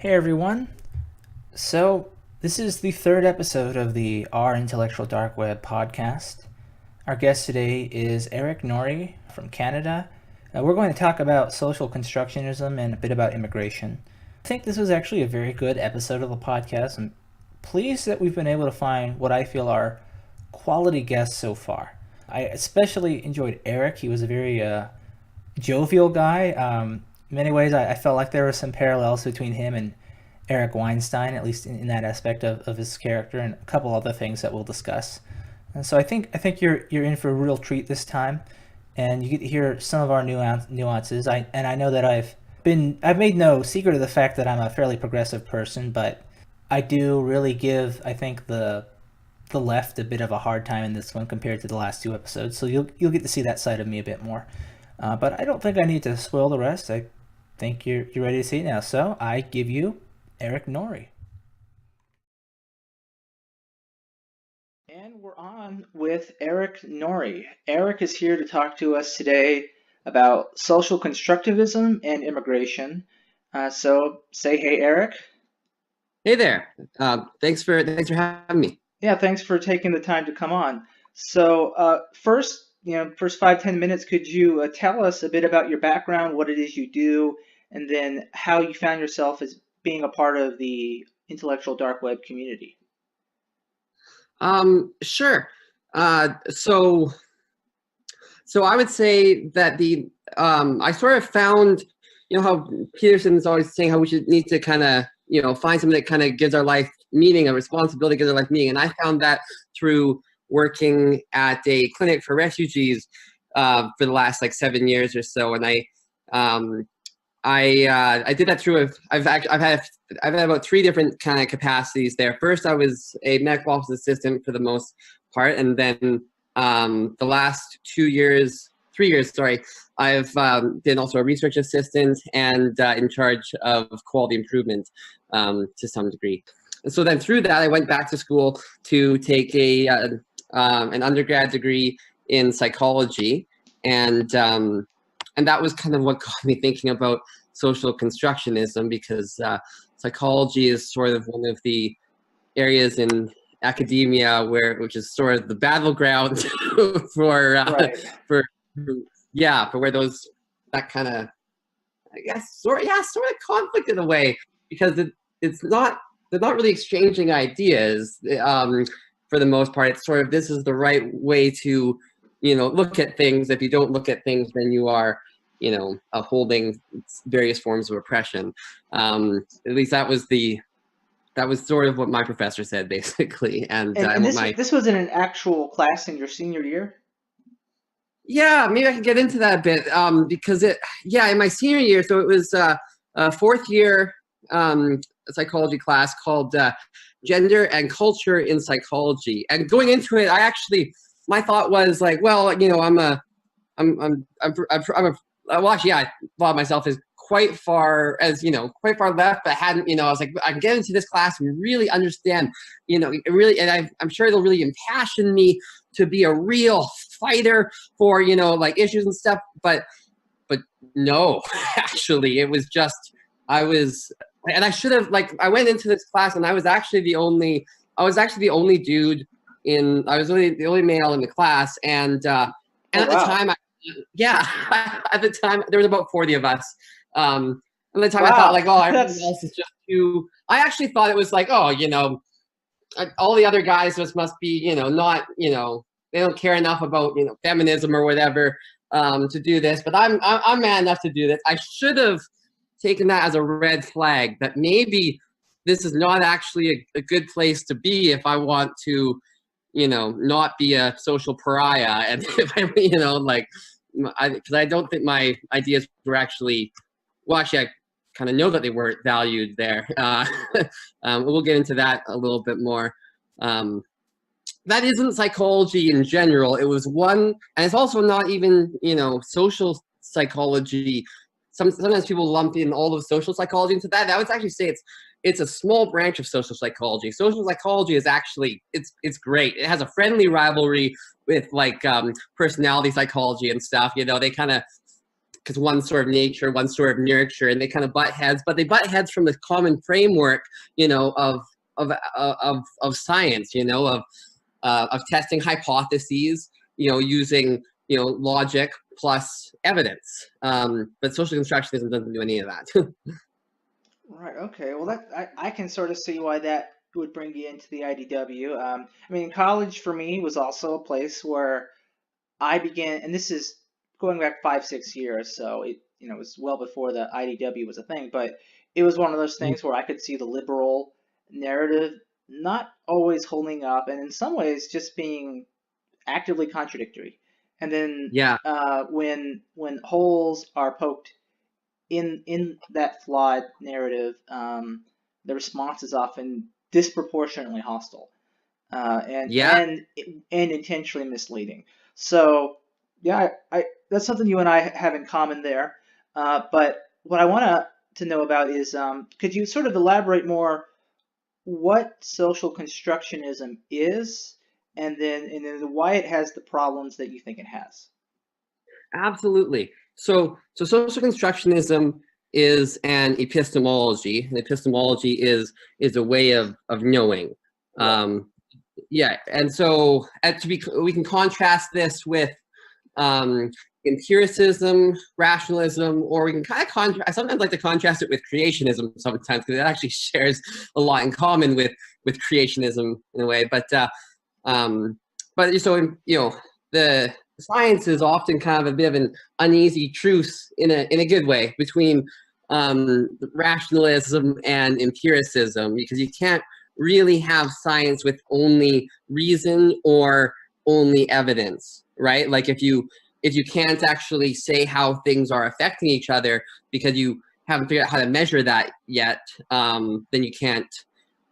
Hey everyone. So, this is the third episode of the Our Intellectual Dark Web podcast. Our guest today is Eric Norrie from Canada. We're going to talk about social constructionism and a bit about immigration. I think this was actually a very good episode of the podcast. I'm pleased that we've been able to find what I feel are quality guests so far. I especially enjoyed Eric. He was a very jovial guy. In many ways, I felt like there were some parallels between him and Eric Weinstein, at least in that aspect of his character, and a couple other things that we'll discuss. And so I think you're in for a real treat this time, and you get to hear some of our nuances. I know that I've made no secret of the fact that I'm a fairly progressive person, but I do really give, I think, the left a bit of a hard time in this one compared to the last two episodes. So you'll get to see that side of me a bit more. But I don't think I need to spoil the rest. I think you're ready to see it now. So I give you Eric Norrie. And we're on with Eric Norrie. Eric is here to talk to us today about social constructivism and immigration. So say hey, Eric. Hey there. Thanks for having me. Yeah, thanks for taking the time to come on. So first 5-10 minutes, could you tell us a bit about your background, what it is you do, and then how you found yourself as being a part of the intellectual dark web community? Sure. So I would say that I sort of found, how Peterson's always saying how we should need to kind of, find something that kind of gives our life meaning, a responsibility gives our life meaning. And I found that through working at a clinic for refugees for the last 7 years or so. And I did that through I've had about 3 different kind of capacities there. First, I was a medical office assistant for the most part, and then the last 3 years, I've been also a research assistant and in charge of quality improvement to some degree. And so then through that, I went back to school to take an undergrad degree in psychology, and that was kind of what got me thinking about social constructionism, because psychology is sort of one of the areas in academia which is sort of the battleground for where that kind of, I guess, sort of conflict in a way, because they're not really exchanging ideas for the most part. It's sort of, this is the right way to look at things. If you don't look at things, then you are holding various forms of oppression. At least that was sort of what my professor said, basically. And this was in an actual class in your senior year? Yeah, maybe I can get into that a bit, because in my senior year, so it was a 4th year psychology class called Gender and Culture in Psychology. And going into it, my thought was I thought of myself as quite far left, but hadn't, I was like, I can get into this class and really understand, really, and I'm sure it'll really impassion me to be a real fighter for, issues and stuff. But no, actually, it was just, and I should have, I went into this class and I was actually the only dude I was really the only male in the class. And at the time, at the time, there was about 40 of us. At the time, I thought everyone else is just too. I actually thought it was all the other guys just must be, not, they don't care enough about, feminism or whatever to do this. But I'm man enough to do this. I should have taken that as a red flag, that maybe this is not actually a good place to be if I want to, not be a social pariah. And if I, because I don't think my ideas were actually, I kind of know that they weren't valued there. We'll get into that a little bit more. That isn't psychology in general. It was one, and it's also not even, social psychology. Sometimes people lump in all of social psychology into that. I would actually say it's a small branch of social psychology. Social psychology is actually, it's great. It has a friendly rivalry with personality psychology and stuff. They kind of because one's sort of nature, one's sort of nurture, and they kind of butt heads, but they butt heads from the common framework, you know, of science, you know, of testing hypotheses, you know, using, you know, logic plus evidence. But social constructionism doesn't do any of that. Right. Okay. Well, I can sort of see why that would bring you into the IDW. I mean, college for me was also a place where I began, and this is going back 5, 6 years, so it, you know, it was well before the IDW was a thing, but it was one of those things where I could see the liberal narrative not always holding up, and in some ways just being actively contradictory. And then Yeah. when holes are poked in that flawed narrative, the response is often disproportionately hostile, and Yeah. intentionally misleading. So yeah, I that's something you and I have in common there. But what I want to know about is, could you sort of elaborate more what social constructionism is, and then why it has the problems that you think it has? Absolutely. So social constructionism is an epistemology. And epistemology is a way of knowing. Right. Yeah, and so we can contrast this with empiricism, rationalism, or we can kind of contrast. I sometimes like to contrast it with creationism sometimes because it actually shares a lot in common with creationism in a way. But so you know, the science is often kind of a bit of an uneasy truce in a good way between rationalism and empiricism, because you can't really have science with only reason or only evidence, right? Like if you can't actually say how things are affecting each other because you haven't figured out how to measure that yet, then you can't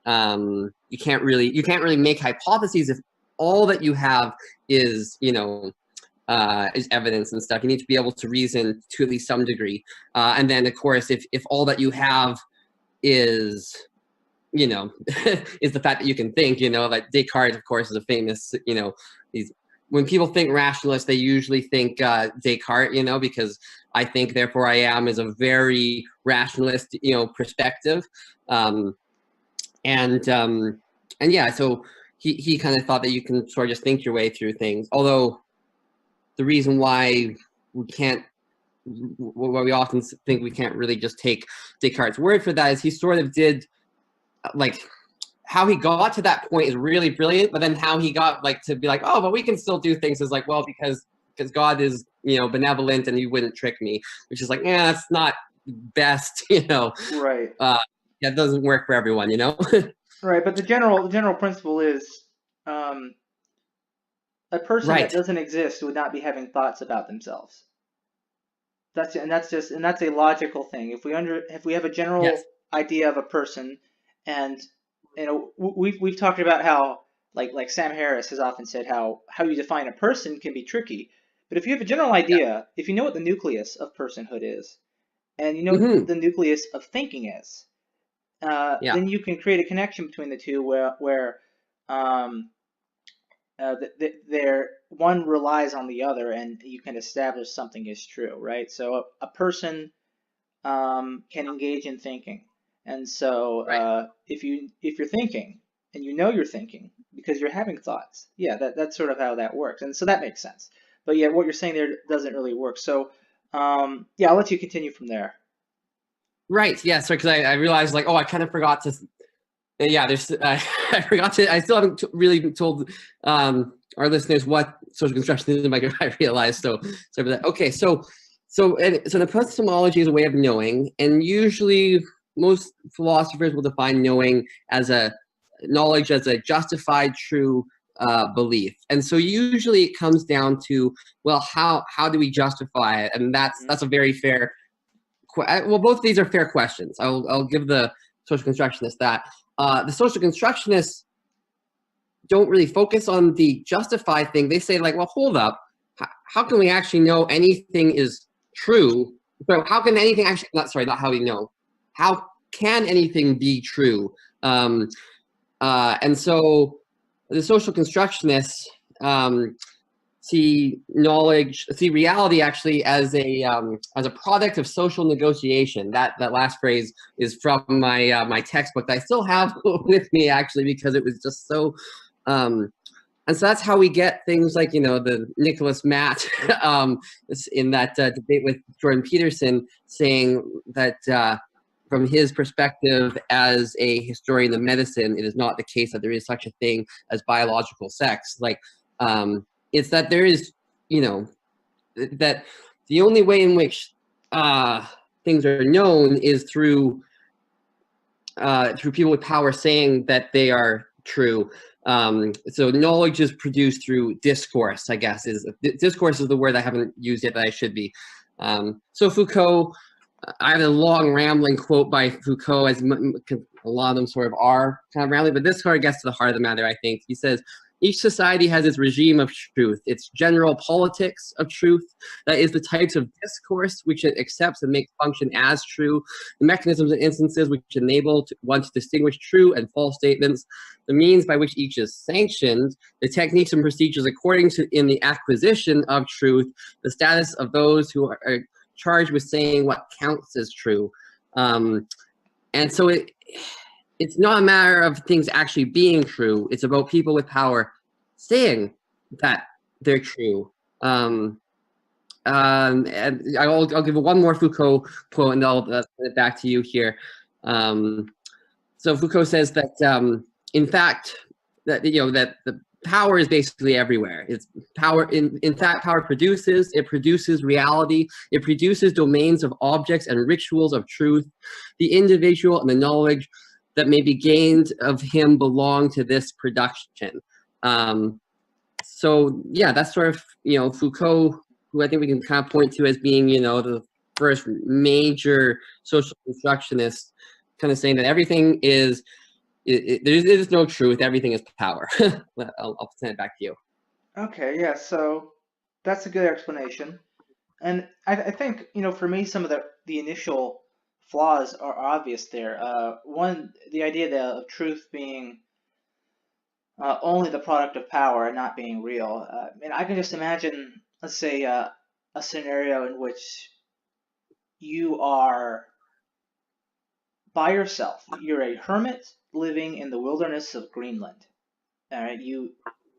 really make hypotheses if all that you have is, you know, is evidence and stuff. You need to be able to reason to at least some degree, and then of course if all that you have is, you know, is the fact that you can think, you know, like Descartes, of course, is a famous, you know, when people think rationalist, they usually think Descartes, you know, because I think, therefore I am is a very rationalist, you know, perspective. And yeah, so he kind of thought that you can sort of just think your way through things. Although the reason why we often think we can't really just take Descartes' word for that is he sort of did, like, how he got to that point is really brilliant, but then how he got like to be like, oh, but we can still do things, is like, well, because God is, you know, benevolent and he wouldn't trick me, which is like, yeah, that's not best, you know. Right. Yeah, it doesn't work for everyone, you know. Right. But the general principle is, um, a person that Right. doesn't exist would not be having thoughts about themselves. That's a logical thing. If we have a general Yes. idea of a person, and you know, we've talked about how, like Sam Harris has often said, how you define a person can be tricky. But if you have a general Yeah. idea, if you know what the nucleus of personhood is, and you know what Mm-hmm. the nucleus of thinking is, Yeah. then you can create a connection between the two where um, they're one relies on the other, and you can establish something is true, right? So a person can engage in thinking, and so Right. if you're thinking and you know you're thinking because you're having thoughts, yeah, that's sort of how that works, and so that makes sense. But yeah, what you're saying there doesn't really work. So yeah, I'll let you continue from there. Right. Yeah. So because I realized, like, oh, I kind of forgot to. Yeah, there's. I forgot to. I still haven't really told our listeners what social construction is. I realized. So sorry for that. Okay. So an epistemology is a way of knowing, and usually most philosophers will define knowing as a knowledge as a justified true belief. And so usually it comes down to, well, how do we justify it? And Mhm. that's a very fair. Well, both of these are fair questions. I'll give the social constructionists that. The social constructionists don't really focus on the justify thing. They say, like, well, hold up. How can we actually know anything is true? So how can anything actually, not how we know. How can anything be true? And so the social constructionists see reality actually as a product of social negotiation. That last phrase is from my textbook that I still have with me actually, because it was just so. And so that's how we get things like, the Nicholas Matt in that debate with Jordan Peterson, saying that from his perspective as a historian of medicine, it is not the case that there is such a thing as biological sex. Like, it's that there is, that the only way in which things are known is through people with power saying that they are true. So knowledge is produced through discourse, I guess. Discourse is the word I haven't used yet that I should be. So Foucault, I have a long rambling quote by Foucault, as a lot of them sort of are kind of rambling, but this sort of gets to the heart of the matter, I think. He says, each society has its regime of truth, its general politics of truth, that is the types of discourse which it accepts and makes function as true, the mechanisms and instances which enable one to distinguish true and false statements, the means by which each is sanctioned, the techniques and procedures according to in the acquisition of truth, the status of those who are charged with saying what counts as true. And so it's not a matter of things actually being true. It's about people with power saying that they're true. And I'll give one more Foucault quote, and I'll send it back to you here. So Foucault says that, in fact, that that the power is basically everywhere. It's power. In fact, power produces reality. It produces domains of objects and rituals of truth. The individual and the knowledge that may be gained of him belong to this production. So yeah, that's sort of Foucault, who I think we can kind of point to as being the first major social constructionist, kind of saying that everything is there is no truth, everything is power. I'll send it back to you. Okay, yeah, so that's a good explanation. And I think, for me, some of the initial flaws are obvious there. One, the idea of truth being only the product of power and not being real. And I can just imagine, let's say, a scenario in which you are by yourself. You're a hermit living in the wilderness of Greenland. All right, you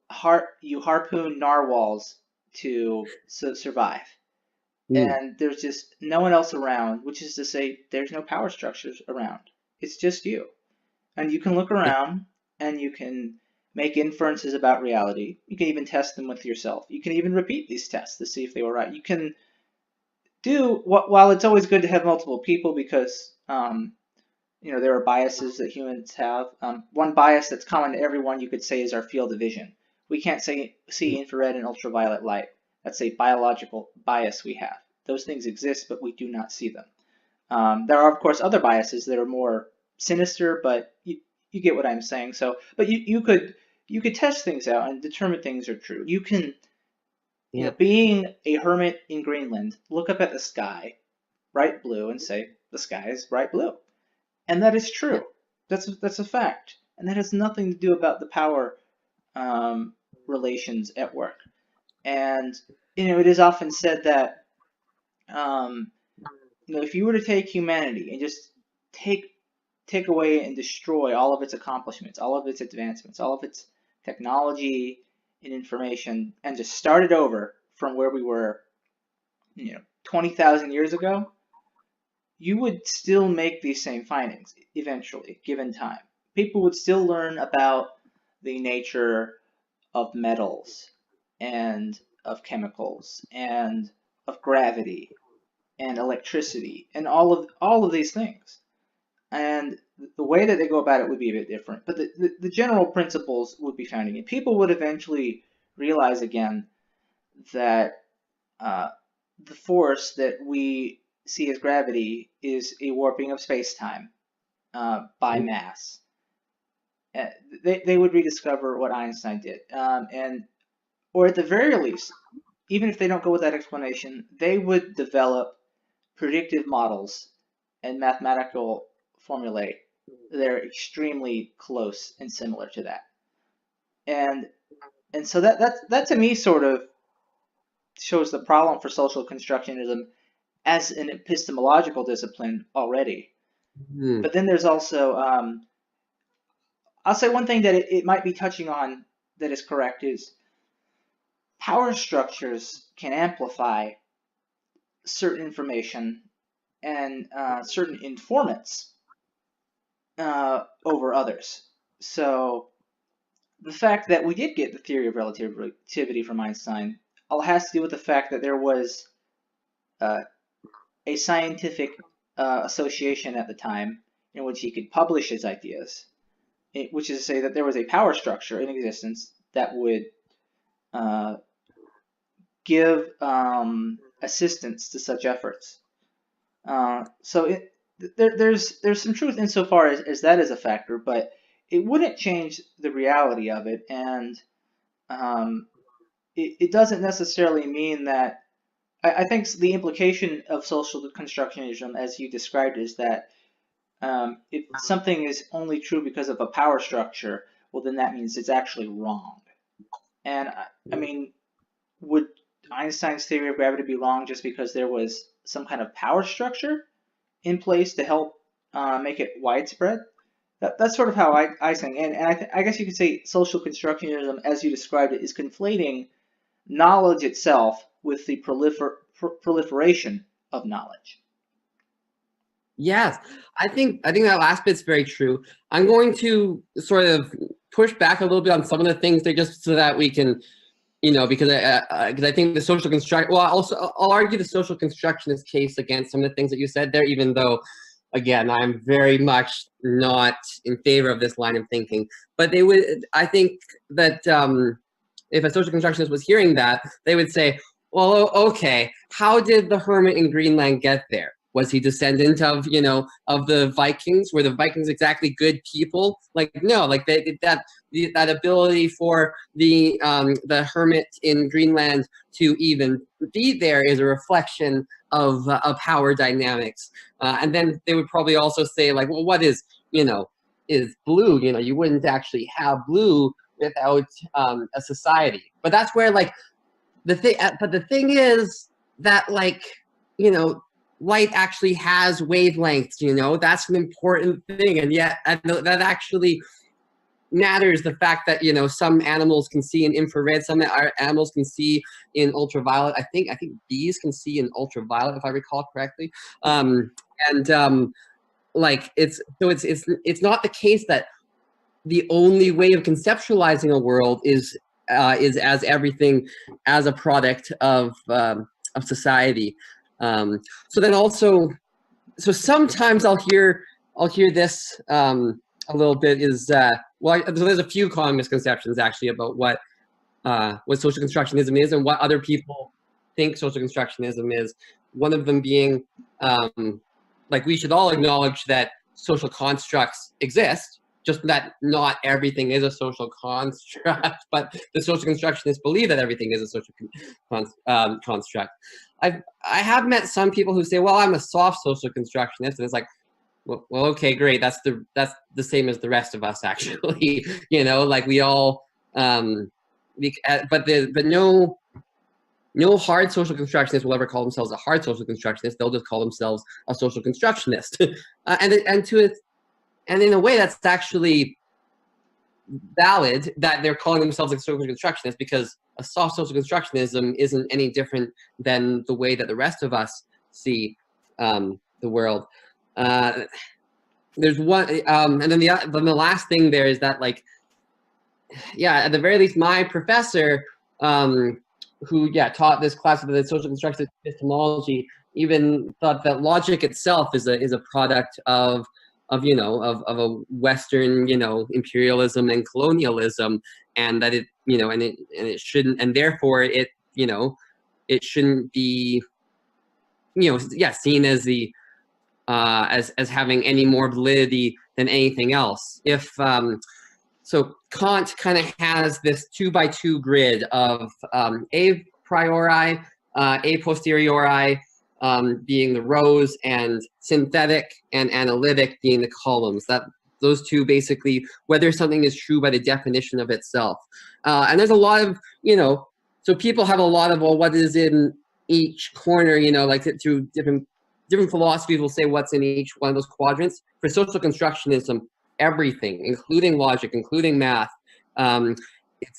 harpoon narwhals to survive, and there's just no one else around, which is to say there's no power structures around. It's just you. And you can look around and you can make inferences about reality. You can even test them with yourself. You can even repeat these tests to see if they were right. You can do while it's always good to have multiple people because there are biases that humans have. One bias that's common to everyone, you could say, is our field of vision. We can't see infrared and ultraviolet light. That's a biological bias we have. Those things exist, but we do not see them. There are, of course, other biases that are more sinister, but you get what I'm saying. So, but you could test things out and determine things are true. You can, being a hermit in Greenland, look up at the sky, bright blue, and say the sky is bright blue. And that is true. That's a fact. And that has nothing to do about the power relations at work. And it is often said that if you were to take humanity and just take away and destroy all of its accomplishments, all of its advancements, all of its technology and information, and just start it over from where we were 20,000 years ago, you would still make these same findings eventually, given time. People would still learn about the nature of metals and of chemicals and of gravity and electricity and all of these things. And the way that they go about it would be a bit different, but the general principles would be found again. People would eventually realize again that the force that we see as gravity is a warping of space-time by mass. They would rediscover what Einstein did, or at the very least, even if they don't go with that explanation, they would develop predictive models and mathematical formulae that are extremely close and similar to that. And so that to me sort of shows the problem for social constructionism as an epistemological discipline already. Hmm. But then there's also, I'll say one thing that it might be touching on that is correct is power structures can amplify certain information and certain informants over others. So the fact that we did get the theory of relativity from Einstein all has to do with the fact that there was a scientific association at the time in which he could publish his ideas, which is to say that there was a power structure in existence that would give assistance to such efforts. So there's some truth insofar as that is a factor, but it wouldn't change the reality of it, and it doesn't necessarily mean that. I think the implication of social constructionism, as you described, is that if something is only true because of a power structure, well, then that means it's actually wrong. And I mean, would Einstein's theory of gravity be wrong just because there was some kind of power structure in place to help make it widespread? That's sort of how I think. And I guess you could say social constructionism, as you described it, is conflating knowledge itself with the proliferation of knowledge. Yes, I think that last bit's very true. I'm going to sort of push back a little bit on some of the things there, just so that we can, because I think the social construct. Well, I'll argue the social constructionist case against some of the things that you said there, even though, again, I'm very much not in favor of this line of thinking. But they would, I think that if a social constructionist was hearing that, they would say, well, okay, how did the hermit in Greenland get there? Was he descendant of, of the Vikings? Were the Vikings exactly good people? Like, no, like that ability for the hermit in Greenland to even be there is a reflection of power dynamics. And then they would probably also say, like, well, what is blue? You wouldn't actually have blue without a society. But that's where, like, the thing is that, like, light actually has wavelengths, that's an important thing. And yet that actually matters, the fact that, some animals can see in infrared, some animals can see in ultraviolet. I think bees can see in ultraviolet, if I recall correctly. Like, it's not the case that the only way of conceptualizing a world is as everything as a product of society. So then also, so sometimes I'll hear this a little bit is so there's a few common misconceptions actually about what social constructionism is and what other people think social constructionism is. One of them being like, we should all acknowledge that social constructs exist, just that not everything is a social construct, but the social constructionists believe that everything is a social construct. I have met some people who say, well, I'm a soft social constructionist, and it's like, well, okay, great. That's the same as the rest of us, actually. Like, we all, but no hard social constructionist will ever call themselves a hard social constructionist. They'll just call themselves a social constructionist, and in a way, that's actually valid that they're calling themselves a social constructionist, because a soft social constructionism isn't any different than the way that the rest of us see the world. There's one, and then the last thing there is that, like, at the very least, my professor, who taught this class of the social constructionist epistemology, even thought that logic itself is a product of a Western, imperialism and colonialism, and that it, and it shouldn't, and therefore it shouldn't be, seen as the as having any more validity than anything else. If so Kant kind of has this 2x2 grid of a priori, a posteriori, being the rows, and synthetic and analytic being the columns. That those two basically, whether something is true by the definition of itself. And there's a lot of, so people have a lot of, well, what is in each corner, you know, like through different philosophies will say what's in each one of those quadrants. For social constructionism, everything, including logic, including math,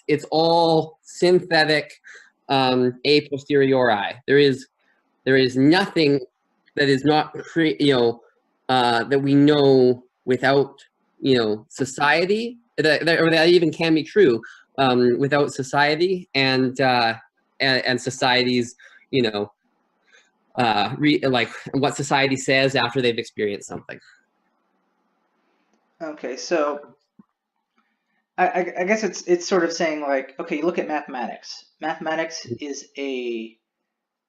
it's all synthetic a posteriori. There is nothing that is not that we know without, you know, society, or that even can be true without society and society's, you know, like what society says after they've experienced something. Okay, so I guess it's sort of saying, like, okay, you look at mathematics. Mathematics is a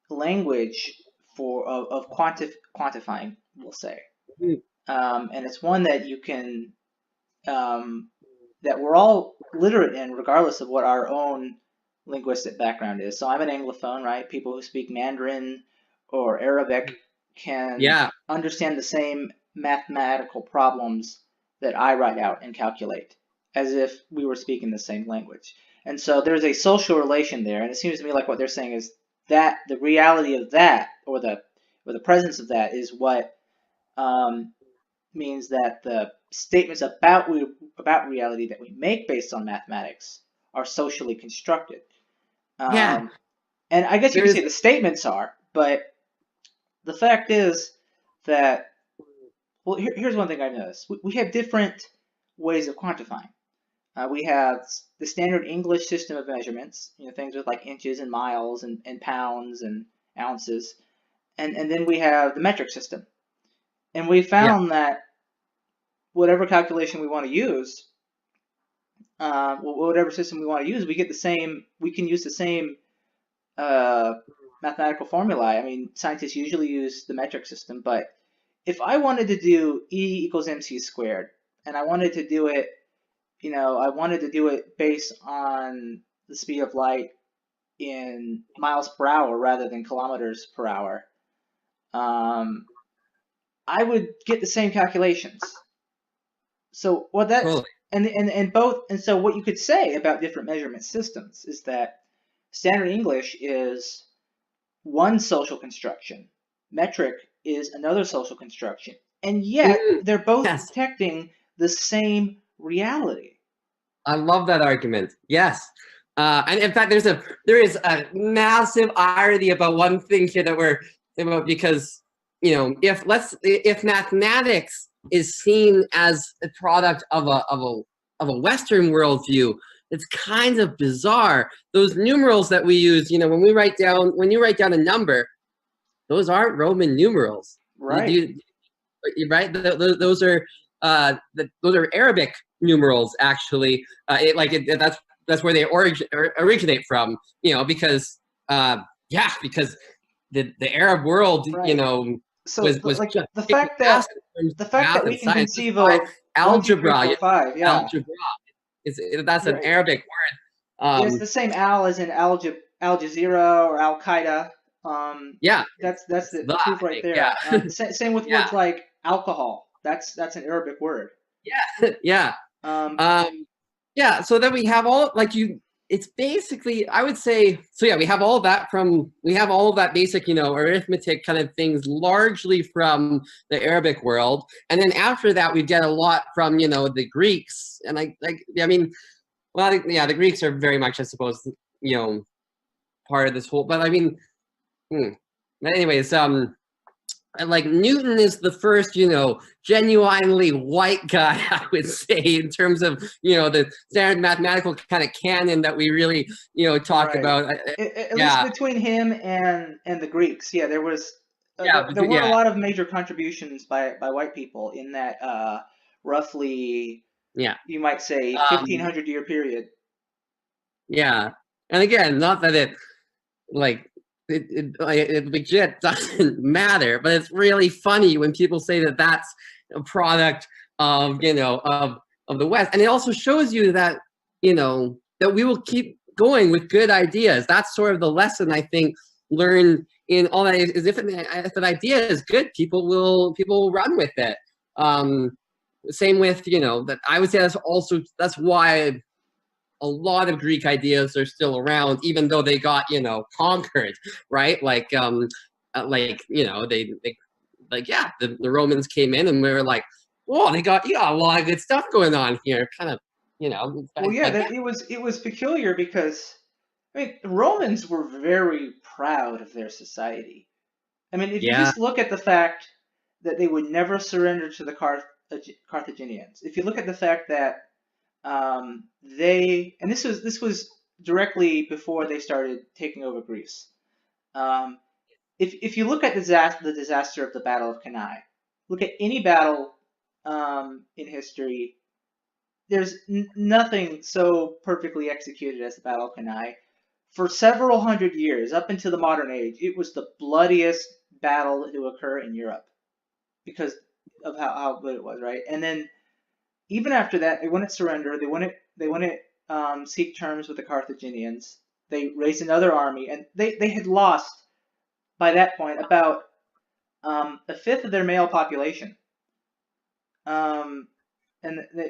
language of quantifying, we'll say, and it's one that you can that we're all literate in, regardless of what our own linguistic background is. So I'm an Anglophone, right? People who speak Mandarin or Arabic can understand the same mathematical problems that I write out and calculate, as if we were speaking the same language. And so there's a social relation there, and it seems to me like what they're saying is that the reality of that, or the presence of that, is what means that the statements about reality that we make based on mathematics are socially constructed. And I guess you can say the statements are, but the fact is that, well, here's one thing I've noticed. We have different ways of quantifying. We have the standard English system of measurements, you know, things with like inches and miles and pounds and ounces. And then we have the metric system. And we found that whatever calculation we want to use, whatever system we want to use, we can use the same mathematical formulae. I mean, scientists usually use the metric system, but if I wanted to do E equals mc squared, and I wanted to do it, you know, I wanted to do it based on the speed of light in miles per hour rather than kilometers per hour, I would get the same calculations. So what that and so what you could say about different measurement systems is that standard English is one social construction, metric is another social construction, and yet they're both detecting the same reality. I love that argument. Yes. And in fact, there is a massive irony about one thing here that we're about, because, you know, if mathematics is seen as a product of a Western worldview, it's kind of bizarre. Those numerals that we use, you know, when you write down a number, those aren't Roman numerals, right? Right? Those are Arabic numerals, actually. That's where they originate from, you know, because because the Arab world, right, you know, so was like the fact that we can conceive of algebra, 1, 2, 3, 4, 5, algebra, that's an Arabic word. It's the same al as in Al Jazeera or Al Qaeda. That's the proof right there. Same with words like alcohol. That's an Arabic word. So then we have all, like, it's basically, I would say, so we have all of that basic, you know, arithmetic kind of things largely from the Arabic world. And then after that, we get a lot from, you know, the Greeks. And the Greeks are very much, I suppose, you know, part of this whole, but I mean, but anyways, like Newton is the first, you know, genuinely white guy, I would say, in terms of, you know, the standard mathematical kind of canon that we really, you know, talk about. At least between him and the Greeks, there was there were a lot of major contributions by white people in that roughly, you might say, 1500 year period. Yeah, and again, not that it legit doesn't matter, but it's really funny when people say that that's a product of, you know, of the West. And it also shows you that, you know, that we will keep going with good ideas. That's sort of the lesson, I think, learned in all that is if an idea is good, people will run with it. Same with, you know, that I would say that's why a lot of Greek ideas are still around, even though they got, you know, conquered, right? Like, you know, they like, yeah, the Romans came in and we were like, whoa, you got a lot of good stuff going on here. Kind of, you know. Well, yeah, it was peculiar because, I mean, Romans were very proud of their society. I mean, if you just look at the fact that they would never surrender to the Carthaginians, if you look at the fact that and this was directly before they started taking over Greece. If you look at the disaster of the Battle of Cannae, look at any battle in history, there's nothing so perfectly executed as the Battle of Cannae. For several hundred years, up into the modern age, it was the bloodiest battle to occur in Europe because of how good it was, right? And then even after that, they wouldn't surrender. They wouldn't seek terms with the Carthaginians. They raised another army, and they had lost by that point about a fifth of their male population. And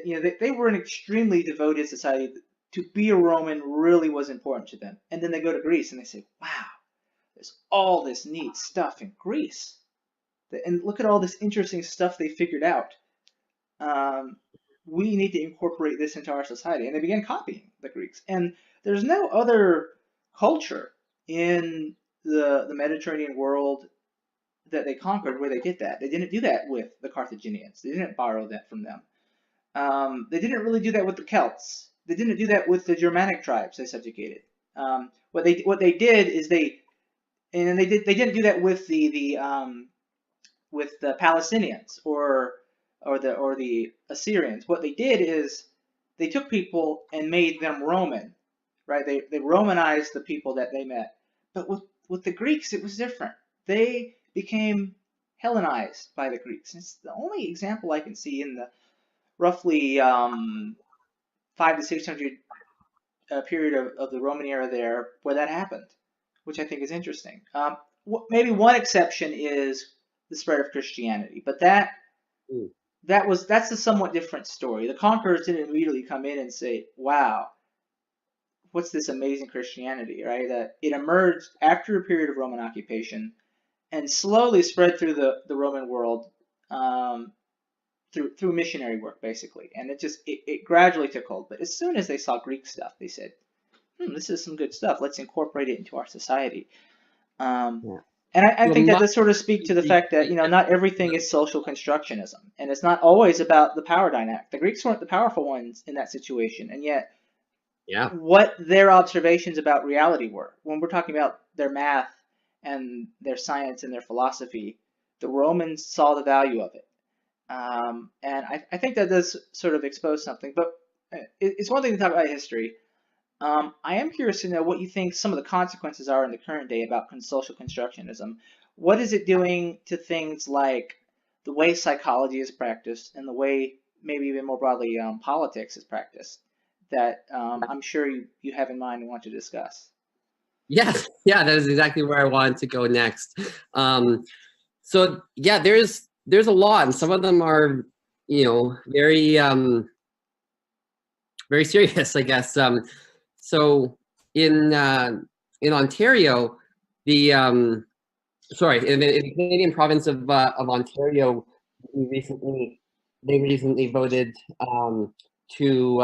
you know, they were an extremely devoted society. To be a Roman really was important to them. And then they go to Greece and they say, wow, there's all this neat stuff in Greece. And look at all this interesting stuff they figured out. We need to incorporate this into our society. And they began copying the Greeks. And there's no other culture in the Mediterranean world that they conquered where they did that. They didn't do that with the Carthaginians. They didn't borrow that from them. They didn't really do that with the Celts. They didn't do that with the Germanic tribes they subjugated. What they did is they didn't do that with the Palestinians or the Assyrians. What they did is they took people and made them Roman, right? They Romanized the people that they met. But with the Greeks, it was different. They became Hellenized by the Greeks. It's the only example I can see in the roughly 500 to 600 period of the Roman era there where that happened, which I think is interesting. Maybe one exception is the spread of Christianity, but that's a somewhat different story. The conquerors didn't immediately come in and say, "Wow, what's this amazing Christianity?" Right? That it emerged after a period of Roman occupation and slowly spread through the Roman world. Through missionary work, basically, and it gradually took hold. But as soon as they saw Greek stuff, they said, "This is some good stuff. Let's incorporate it into our society." And I think that does sort of speak to the fact that, you know, not everything is social constructionism, and it's not always about the power dynamic. The Greeks weren't the powerful ones in that situation, and yet, what their observations about reality were, when we're talking about their math and their science and their philosophy, the Romans saw the value of it. And I think that does sort of expose something, but it's one thing to talk about history. I am curious to know what you think some of the consequences are in the current day about social constructionism. What is it doing to things like the way psychology is practiced and the way, maybe even more broadly, politics is practiced, that I'm sure you have in mind and want to discuss? Yes, yeah, that is exactly where I wanted to go next. So yeah, there's a lot, and some of them are, you know, very very serious, I guess. So in Ontario, in the Canadian province of Ontario, they recently voted to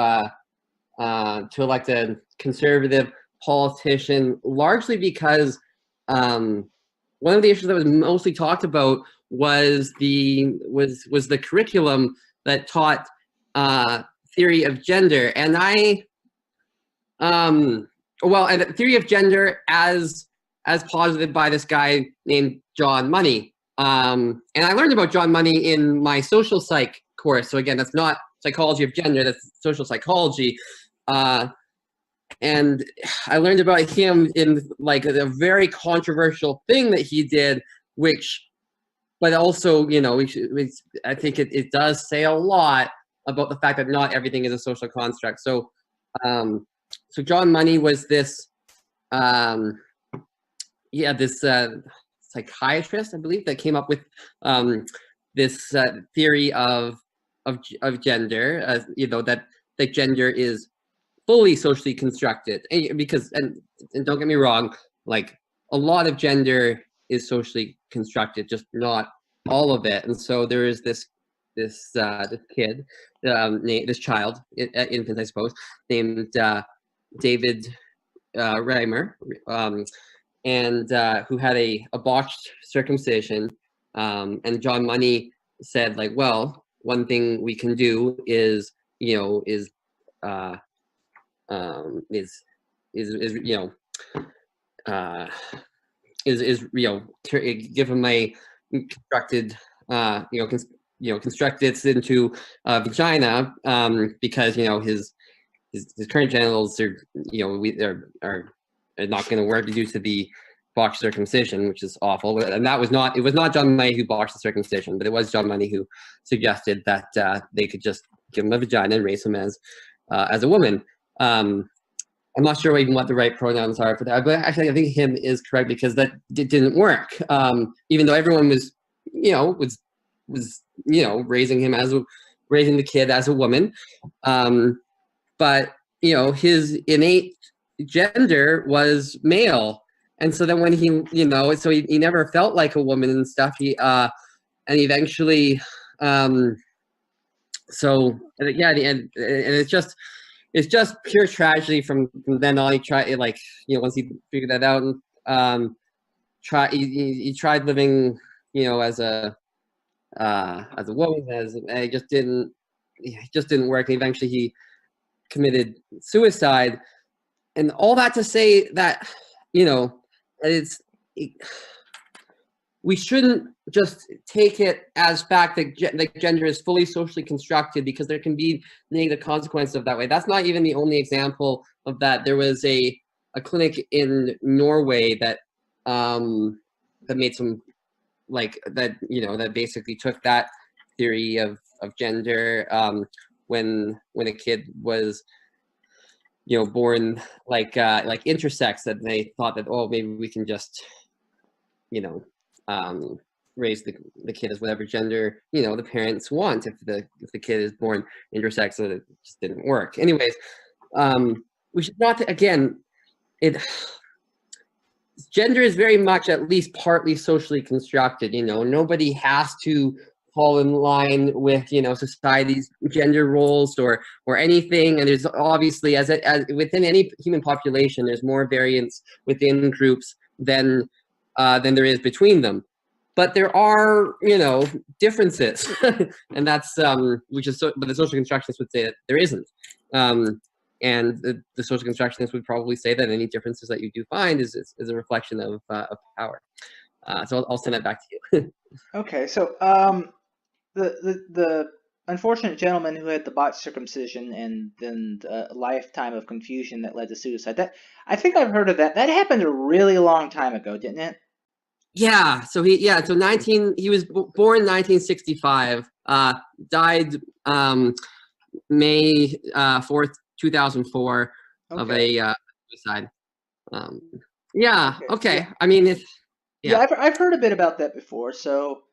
elect a conservative politician, largely because one of the issues that was mostly talked about was the curriculum that taught theory of gender, and and the theory of gender as posited by this guy named John Money. And I learned about John Money in my social psych course. So again, that's not psychology of gender, that's social psychology. And I learned about him in like a very controversial thing that he did, but also, you know, I think it does say a lot about the fact that not everything is a social construct. So, so John Money was this, psychiatrist, I believe, that came up with this theory of gender, you know, that gender is fully socially constructed, because and don't get me wrong, like a lot of gender is socially constructed, just not all of it. And so there is this kid, this child, infant, I suppose, named David Reimer, and who had a botched circumcision. And John Money said, like, well, one thing we can do is, you know, is give him a constructed, construct it into vagina, because, you know, his current genitals are, you know, are not going to work due to the botched circumcision, which is awful. And it was not John Money who botched the circumcision, but it was John Money who suggested that they could just give him a vagina and raise him as a woman. I'm not sure even what the right pronouns are for that, but actually I think him is correct, because that didn't work. Even though everyone was raising the kid as a woman, but you know, his innate gender was male, and so then when he, you know, so he never felt like a woman and stuff. He and eventually, so yeah, and it's just pure tragedy from then on. He tried, like, you know, once he figured that out, and he tried living, you know, as a woman, and it just didn't work. And eventually he committed suicide. And all that to say that, you know, we shouldn't just take it as fact that gender is fully socially constructed, because there can be negative consequences of that way. That's not even the only example of that. There was a clinic in Norway that made some, like, that, you know, that basically took that theory of gender, when a kid was, you know, born like intersex, that they thought that, oh, maybe we can just, you know, raise the kid as whatever gender, you know, the parents want, if the kid is born intersex. So it just didn't work. Anyways, we should not, again, gender is very much at least partly socially constructed. You know, nobody has to fall in line with, you know, society's gender roles or anything. And there's obviously, as within any human population, there's more variance within groups than there is between them. But there are, you know, differences, and that's but the social constructionists would say that there isn't. And the social constructionists would probably say that any differences that you do find is a reflection of power. So I'll send that back to you. Okay, so the unfortunate gentleman who had the botched circumcision and then a lifetime of confusion that led to suicide. That, I think I've heard of that. That happened a really long time ago, didn't it? Yeah. So he was born 1965. Died May 4th, 2004, okay, of a suicide. Yeah. Okay. Yeah. I mean, I've heard a bit about that before. So,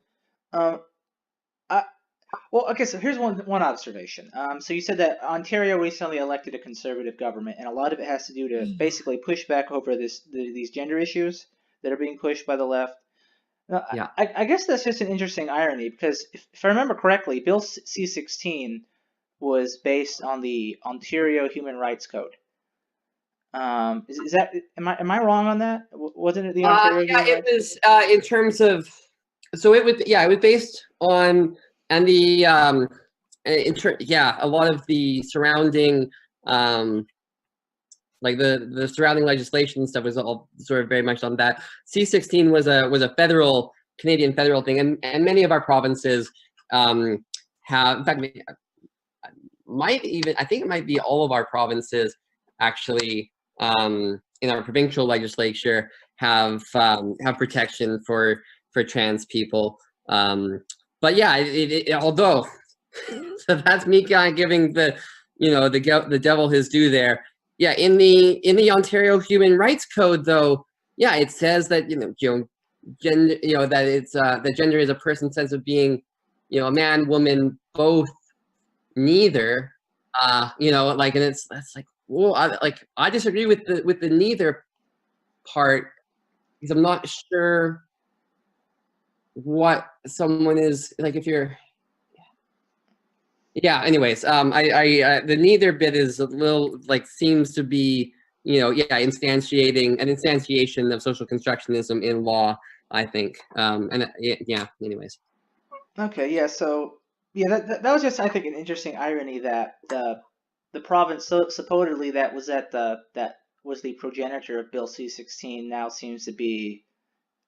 okay. So here's one observation. So you said that Ontario recently elected a conservative government, and a lot of it has to do to basically push back over these gender issues that are being pushed by the left. Now, yeah. I guess that's just an interesting irony, because if I remember correctly, Bill C-16 was based on the Ontario Human Rights Code. Is that, am I wrong on that? Wasn't it the Ontario Human Rights Code? It was in terms of, so it was based on, and the a lot of the surrounding like the surrounding legislation and stuff was all sort of very much on that. C-16 was a federal, Canadian federal thing, and many of our provinces have, in fact, I think it might be all of our provinces actually, in our provincial legislature have protection for trans people. But yeah, although so that's me kind of giving the devil his due there. Yeah, in the Ontario Human Rights Code, though, yeah, it says that gender, that it's that gender is a person's sense of being, a man, woman, both, neither, and it's like, well, I disagree with the neither part, because I'm not sure what someone is like. If you're, yeah. Anyways, the neither bit is a little like seems to be, instantiating an instantiation of social constructionism in law, I think. And yeah. Anyways. Okay. Yeah. So yeah, that was just, I think, an interesting irony that the province supposedly that was the progenitor of Bill C-16 now seems to be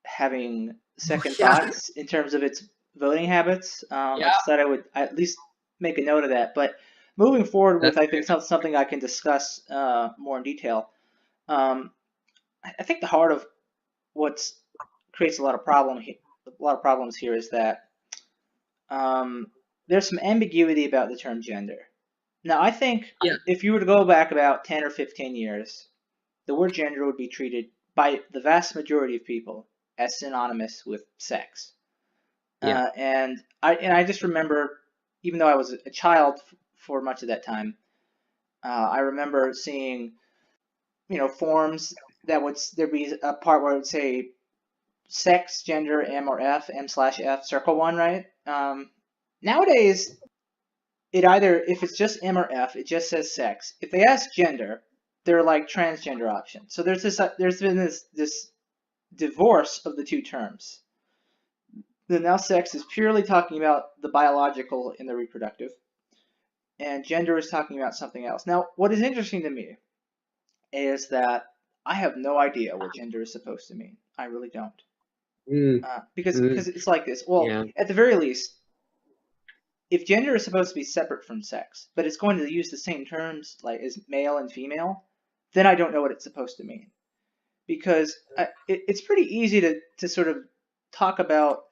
having second thoughts in terms of its voting habits. I just thought I would at least make a note of that. But moving forward with, I think, something I can discuss more in detail. I think the heart of what creates a lot of problems here is that there's some ambiguity about the term gender. Now, I think if you were to go back about 10 or 15 years, the word gender would be treated by the vast majority of people as synonymous with sex. And I just remember, even though I was a child for much of that time, I remember seeing, forms that there'd be a part where it would say sex, gender, M or F, M/F, circle one, right? Nowadays, if it's just M or F, it just says sex. If they ask gender, they're like transgender options. So there's been this divorce of the two terms. Then now sex is purely talking about the biological and the reproductive, and gender is talking about something else. Now, what is interesting to me is that I have no idea what gender is supposed to mean. I really don't. Because it's like this. Well, at the very least, if gender is supposed to be separate from sex, but it's going to use the same terms like as male and female, then I don't know what it's supposed to mean. Because it's pretty easy to sort of talk about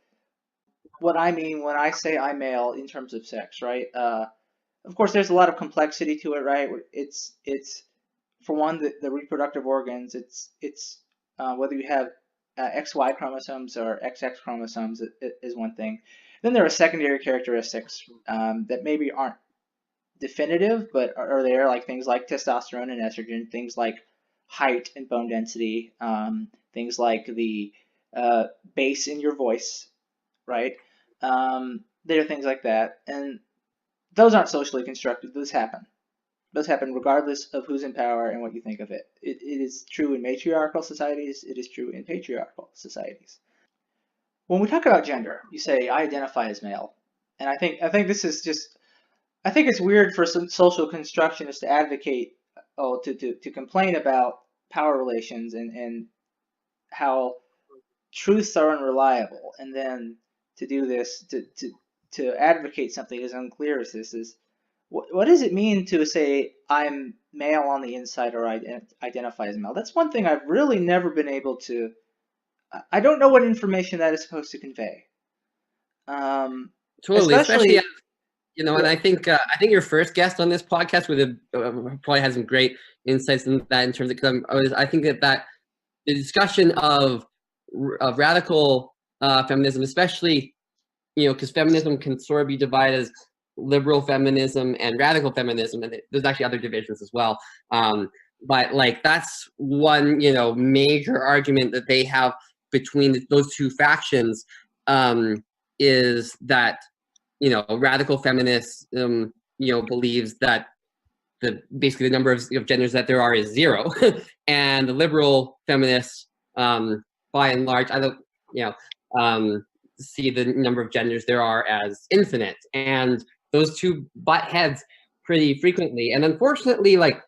what I mean when I say I'm male in terms of sex, right? Of course, there's a lot of complexity to it, right? It's for one, the reproductive organs. It's whether you have XY chromosomes or XX chromosomes is one thing. Then there are secondary characteristics that maybe aren't definitive, but are there, like things like testosterone and estrogen, things like height and bone density, things like the bass in your voice, right? There are things like that, and those aren't socially constructed. Those happen. Those happen regardless of who's in power and what you think of it. It is true in matriarchal societies. It is true in patriarchal societies. When we talk about gender, you say, I identify as male. And I think this is just, I think it's weird for some social constructionists to advocate, to complain about power relations and how truths are unreliable. And then to do this, to advocate something as unclear as this is, what does it mean to say I'm male on the inside or I identify as male? That's one thing I've really never been able to. I don't know what information that is supposed to convey. Totally, especially and I think your first guest on this podcast probably has some great insights in that in terms of I think that the discussion of radical feminism, especially because feminism can sort of be divided as liberal feminism and radical feminism, and there's actually other divisions as well. But like that's one major argument that they have between those two factions, is that radical feminism believes that basically the number of genders that there are is 0, and the liberal feminists by and large I don't see the number of genders there are as infinite, and those two butt heads pretty frequently, and unfortunately like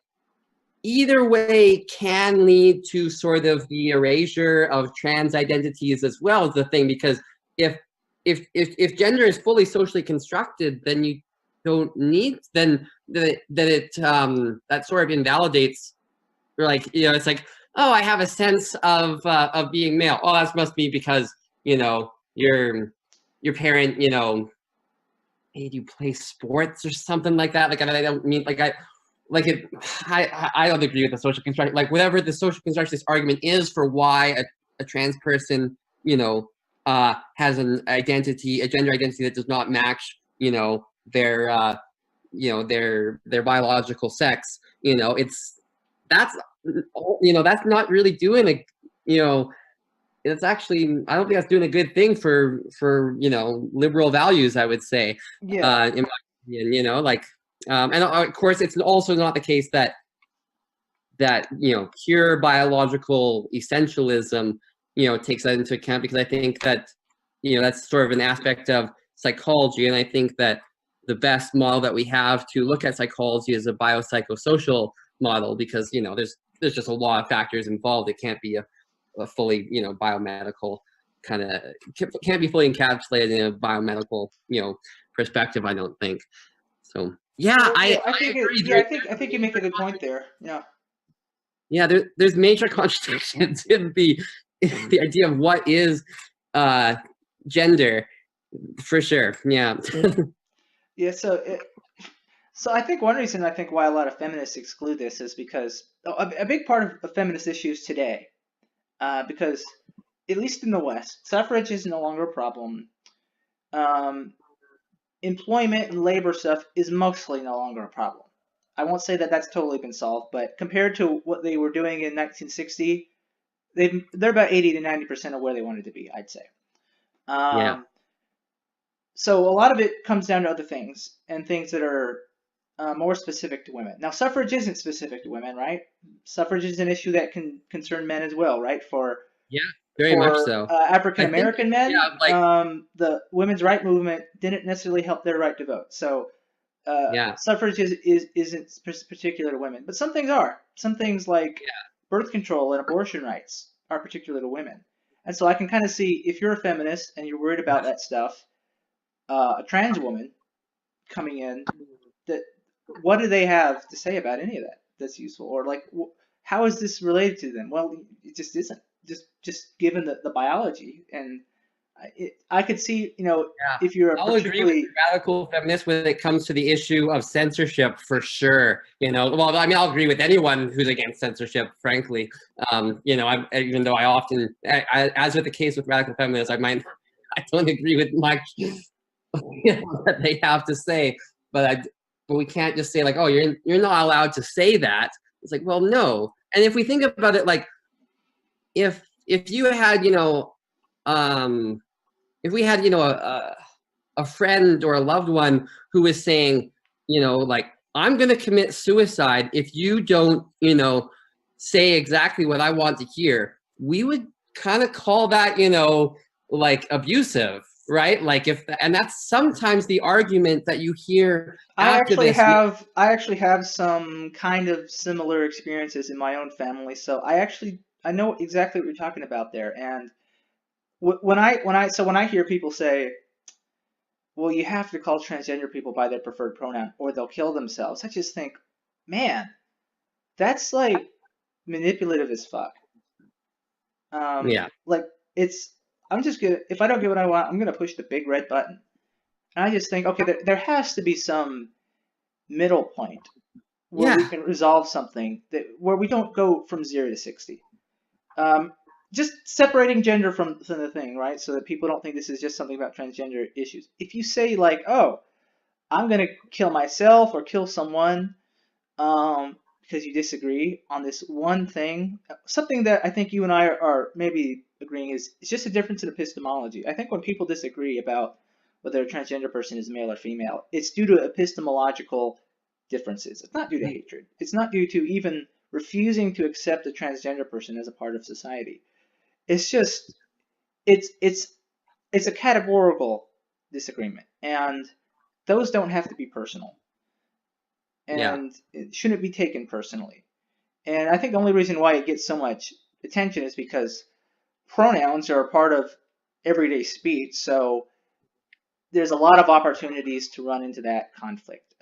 either way can lead to sort of the erasure of trans identities as well as the thing, because if gender is fully socially constructed, then you don't need that sort of invalidates, or like it's like, oh, I have a sense of being male. Oh, that must be because your parent made you play sports or something like that. Like I don't mean like I don't agree with the social construction. Like whatever the social constructionist argument is for why a trans person has a gender identity that does not match their their biological sex, that's that's not really doing it's actually, I don't think that's doing a good thing for liberal values, I would say. Yeah. In my opinion, and of course it's also not the case that pure biological essentialism takes that into account, because I think that that's sort of an aspect of psychology, and I think that the best model that we have to look at psychology is a biopsychosocial model, because there's just a lot of factors involved. It can't be a fully biomedical kind of, can't be fully encapsulated in a biomedical perspective, I don't think. So yeah, I think you make a good point there. Yeah, there's major contradictions in the idea of what is gender, for sure. Yeah. Yeah. So I think one reason why a lot of feminists exclude this is because a big part of feminist issues today, because at least in the West, suffrage is no longer a problem. Employment and labor stuff is mostly no longer a problem. I won't say that that's totally been solved, but compared to what they were doing in 1960, they're about 80 to 90% of where they wanted to be, I'd say. Yeah. So a lot of it comes down to other things, and things that are more specific to women. Now, suffrage isn't specific to women, right? Suffrage is an issue that can concern men as well, right? Very much so. African American men, yeah, the women's right movement didn't necessarily help their right to vote. So suffrage isn't particular to women, but some things are. Some things like birth control and abortion rights are particular to women. And so I can kind of see, if you're a feminist and you're worried about that stuff, a trans woman coming in, that what do they have to say about any of that that's useful? Or like, how is this related to them? Well, it just isn't. Just given the biology, and I could see, if you're I'll agree with radical feminists when it comes to the issue of censorship, for sure. Well, I mean, I'll agree with anyone who's against censorship, frankly. Even though I often, as with the case with radical feminists, I don't agree with much that they have to say, but we can't just say like, oh, you're not allowed to say that. It's like, well, no. And if we think about it, like, if you had, if we had, a friend or a loved one who was saying, like, I'm going to commit suicide if you don't, say exactly what I want to hear, we would kind of call that, like, abusive, right? Like, and that's sometimes the argument that you hear. I actually have some kind of similar experiences in my own family, so I know exactly what you're talking about there. And when I hear people say, well, you have to call transgender people by their preferred pronoun or they'll kill themselves, I just think, man, that's like manipulative as fuck. Like, I'm just gonna, if I don't get what I want, I'm gonna push the big red button. And I just think, okay, there has to be some middle point where we can resolve something where we don't go from 0 to 60. Just separating gender from the thing, right? So that people don't think this is just something about transgender issues. If you say like, oh, I'm going to kill myself or kill someone because you disagree on this one thing, something that I think you and I are maybe agreeing is, it's just a difference in epistemology. I think when people disagree about whether a transgender person is male or female, it's due to epistemological differences. It's not due to hatred. It's not due to even refusing to accept a transgender person as a part of society. It's just, it's a categorical disagreement, and those don't have to be personal, and it shouldn't be taken personally. And I think the only reason why it gets so much attention is because pronouns are a part of everyday speech, so there's a lot of opportunities to run into that conflict.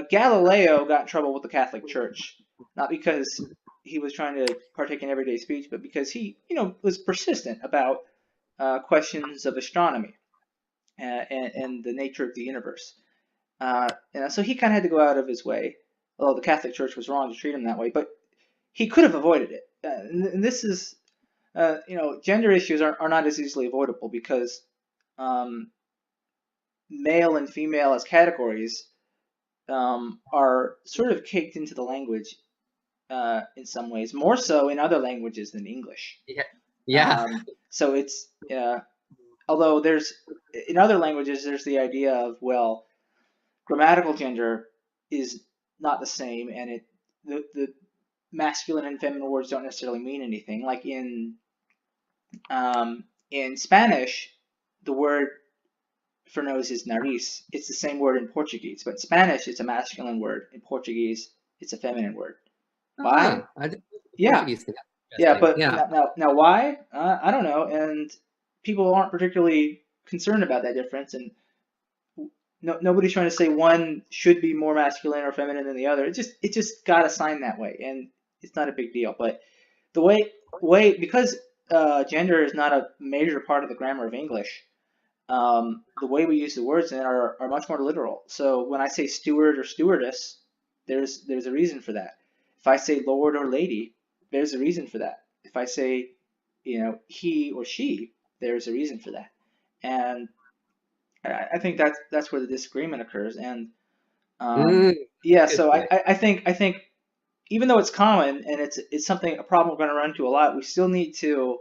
Galileo got in trouble with the Catholic Church, not because he was trying to partake in everyday speech, but because he, was persistent about questions of astronomy and the nature of the universe. And so he kind of had to go out of his way, although the Catholic Church was wrong to treat him that way. But he could have avoided it. And this is, gender issues are not as easily avoidable because male and female as categories are sort of caked into the language in some ways, more so in other languages than English. Yeah. So it's although there's in other languages there's the idea of, well, grammatical gender is not the same, and the masculine and feminine words don't necessarily mean anything. Like in Spanish, the word for nose is nariz. It's the same word in Portuguese, but in Spanish it's a masculine word. In Portuguese, it's a feminine word. Why? Yeah. Yeah, but now why? I don't know, and people aren't particularly concerned about that difference, and nobody's trying to say one should be more masculine or feminine than the other. It just got assigned that way, and it's not a big deal. But the way because gender is not a major part of the grammar of English, the way we use the words in it are much more literal. So when I say steward or stewardess, there's a reason for that. If I say lord or lady, there's a reason for that. If I say, he or she, there's a reason for that. And I think that's where the disagreement occurs. And yeah, so I think even though it's common and it's something, a problem we're going to run into a lot, we still need to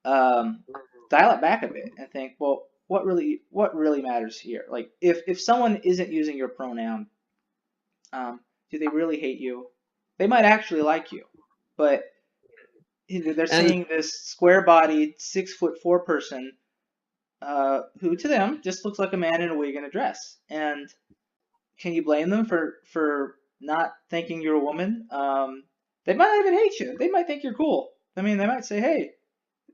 dial it back a bit and think, well, what really matters here? Like if someone isn't using your pronoun, do they really hate you? They might actually like you, but they're seeing this square-bodied 6'4" person who to them just looks like a man in a wig and a dress. And can you blame them for not thinking you're a woman? They might not even hate you. They might think you're cool. I mean, they might say, hey,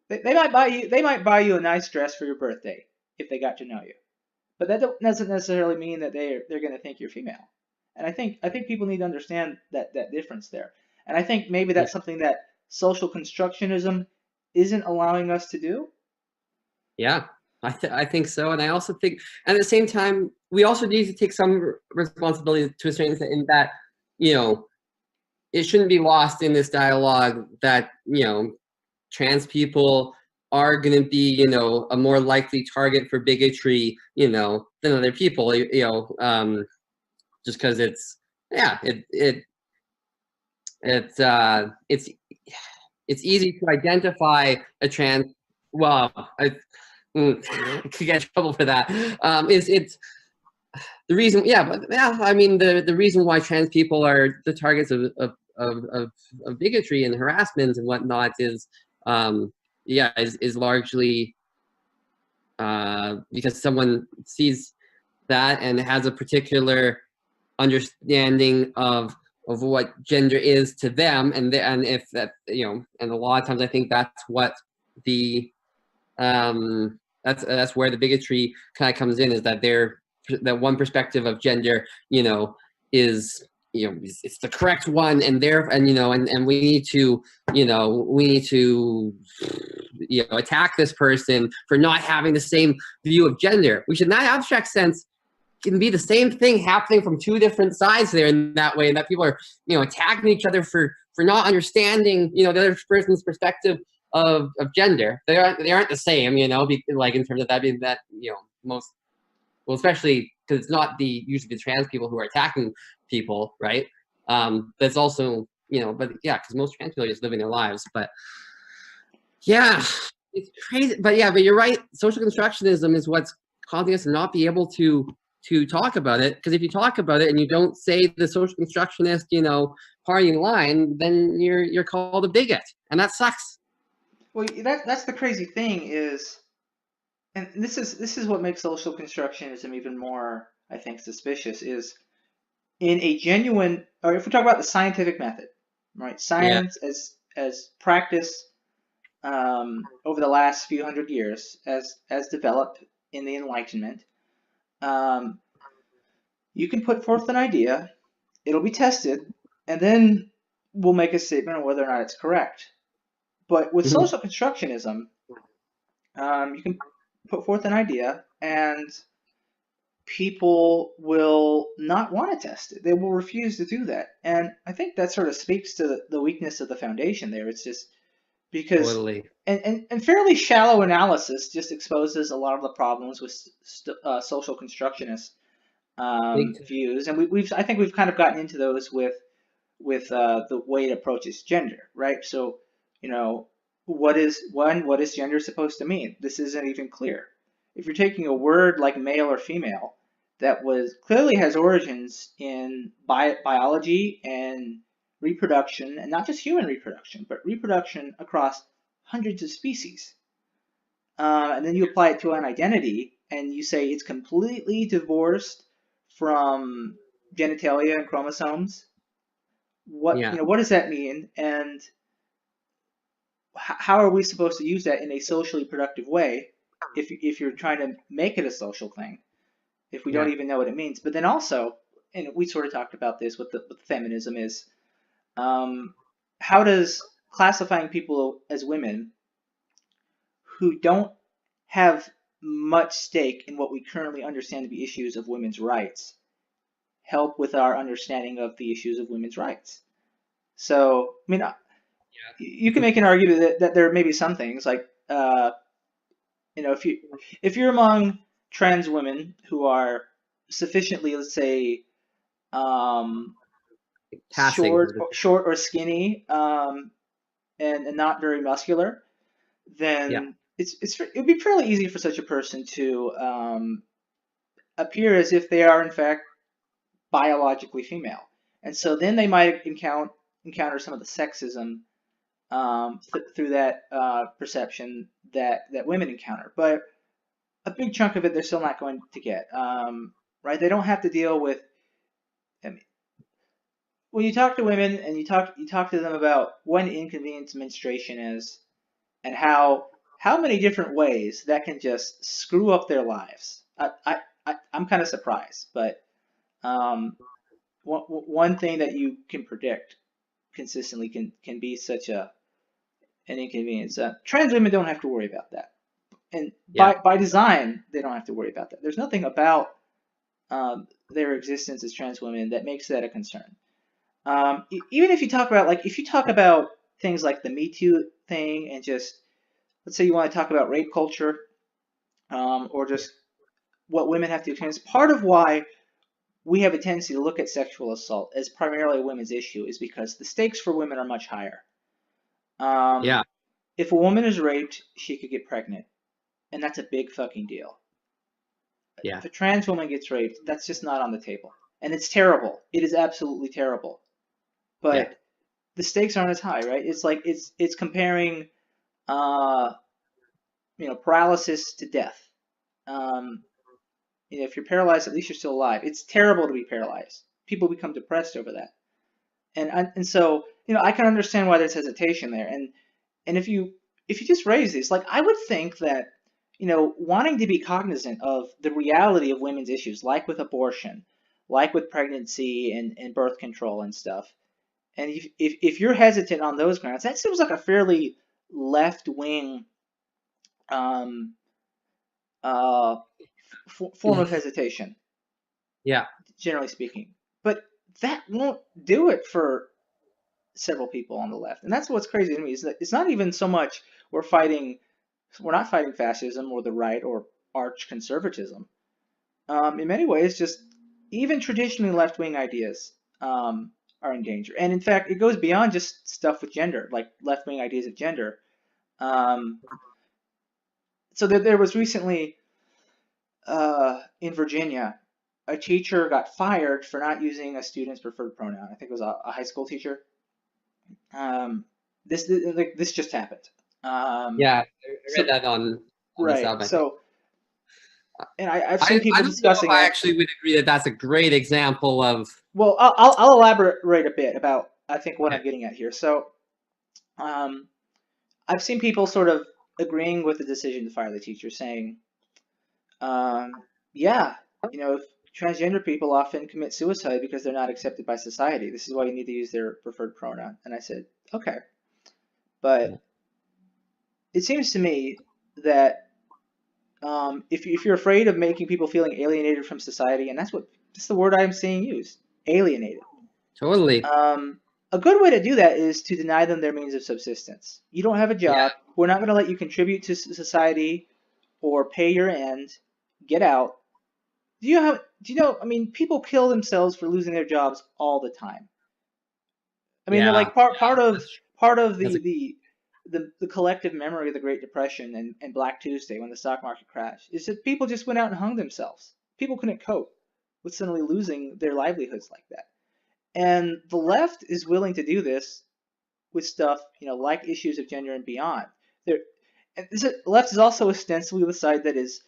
they might buy you a nice dress for your birthday if they got to know you. But that doesn't necessarily mean that they're going to think you're female. And I think people need to understand that difference there. And I think maybe that's something that social constructionism isn't allowing us to do. Yeah, I think so. And I also think, at the same time, we also need to take some responsibility to a certain extent in that, it shouldn't be lost in this dialogue that, trans people are going to be, a more likely target for bigotry, than other people, just because it's easy to identify a trans. Well, I could get in trouble for that. It's the reason. Yeah, but yeah, I mean the reason why trans people are the targets of bigotry and harassment and whatnot is largely because someone sees that and has a particular understanding of what gender is to them, and if that, and a lot of times I think that's what the that's where the bigotry kind of comes in, is that that one perspective of gender, is it's the correct one, and we need to attack this person for not having the same view of gender. We should not abstract sense can be the same thing happening from two different sides there in that way, and that people are attacking each other for not understanding the other person's perspective of gender. They aren't the same, like in terms of that being that especially because it's not usually the trans people who are attacking people, right? That's also but yeah, because most trans people are just living their lives. But yeah, it's crazy. But you're right. Social constructionism is what's causing us to not be able to talk about it, because if you talk about it and you don't say the social constructionist party line, then you're called a bigot, and that sucks. Well, that's the crazy thing is, and this is what makes social constructionism even more, I think, suspicious, is in a genuine, or if we talk about the scientific method, right? Science as practice over the last few hundred years, as developed in the Enlightenment, you can put forth an idea, it'll be tested, and then we'll make a statement on whether or not it's correct. But with social constructionism, you can put forth an idea and people will not want to test it. They will refuse to do that. And I think that sort of speaks to the weakness of the foundation there. It's just because Totally. and fairly shallow analysis just exposes a lot of the problems with social constructionist views, and I think we've kind of gotten into those with the way it approaches gender, right? So, what is gender supposed to mean? This isn't even clear. If you're taking a word like male or female that was clearly has origins in biology and reproduction, and not just human reproduction, but reproduction across hundreds of species, and then you apply it to an identity, and you say it's completely divorced from genitalia and chromosomes. What does that mean, and how are we supposed to use that in a socially productive way if you're trying to make it a social thing, if we don't even know what it means? But then also, and we sort of talked about this with feminism, is how does classifying people as women who don't have much stake in what we currently understand to be issues of women's rights help with our understanding of the issues of women's rights? So, I mean, you can make an argument that there may be some things like, if you're among trans women who are sufficiently, let's say, short or skinny, and not very muscular, then it'd be fairly easy for such a person to appear as if they are in fact biologically female, and so then they might encounter some of the sexism through that perception that women encounter. But a big chunk of it they're still not going to get, right? They don't have to deal with. I mean, when you talk to women and you talk to them about what an inconvenience menstruation is, and how many different ways that can just screw up their lives. I'm kind of surprised, but one thing that you can predict consistently can be such an inconvenience. Trans women don't have to worry about that, and by design they don't have to worry about that. There's nothing about their existence as trans women that makes that a concern. Even if you talk about things like the Me Too thing, and just let's say you want to talk about rape culture, or just what women have to experience. Part of why we have a tendency to look at sexual assault as primarily a women's issue is because the stakes for women are much higher. If a woman is raped, she could get pregnant, and that's a big fucking deal. If a trans woman gets raped, that's just not on the table, and it's terrible. It is absolutely terrible. But the stakes aren't as high, right? It's like it's comparing, paralysis to death. If you're paralyzed, at least you're still alive. It's terrible to be paralyzed. People become depressed over that, and so I can understand why there's hesitation there. And if you just raise these, like, I would think that wanting to be cognizant of the reality of women's issues, like with abortion, like with pregnancy and birth control and stuff, and if you're hesitant on those grounds, that seems like a fairly left-wing form of hesitation. Generally speaking. But that won't do it for several people on the left. And that's what's crazy to me, is that it's not even so much we're not fighting fascism or the right or arch conservatism. In many ways, just even traditionally left-wing ideas are in danger. And in fact, it goes beyond just stuff with gender, like left-wing ideas of gender. So there was recently, in Virginia, a teacher got fired for not using a student's preferred pronoun. I think it was a high school teacher. This just happened. I read that on right. The sub, so, and I've seen people discussing. I actually would agree that that's a great example of. Well, I'll elaborate a bit about I think what I'm getting at here. So, I've seen people sort of agreeing with the decision to fire the teacher, saying, transgender people often commit suicide because they're not accepted by society. This is why you need to use their preferred pronoun. And I said, okay. But it seems to me that if you're afraid of making people feeling alienated from society, and that's the word I'm seeing used, alienated. Totally. a good way to do that is to deny them their means of subsistence. You don't have a job. We're not going to let you contribute to society or pay your end. Get out. Do you know? I mean, people kill themselves for losing their jobs all the time. I mean, they're like part of the collective memory of the Great Depression and Black Tuesday when the stock market crashed. Is that people just went out and hung themselves. People couldn't cope with suddenly losing their livelihoods like that. And the left is willing to do this with stuff, like issues of gender and beyond. The left is also ostensibly the side that is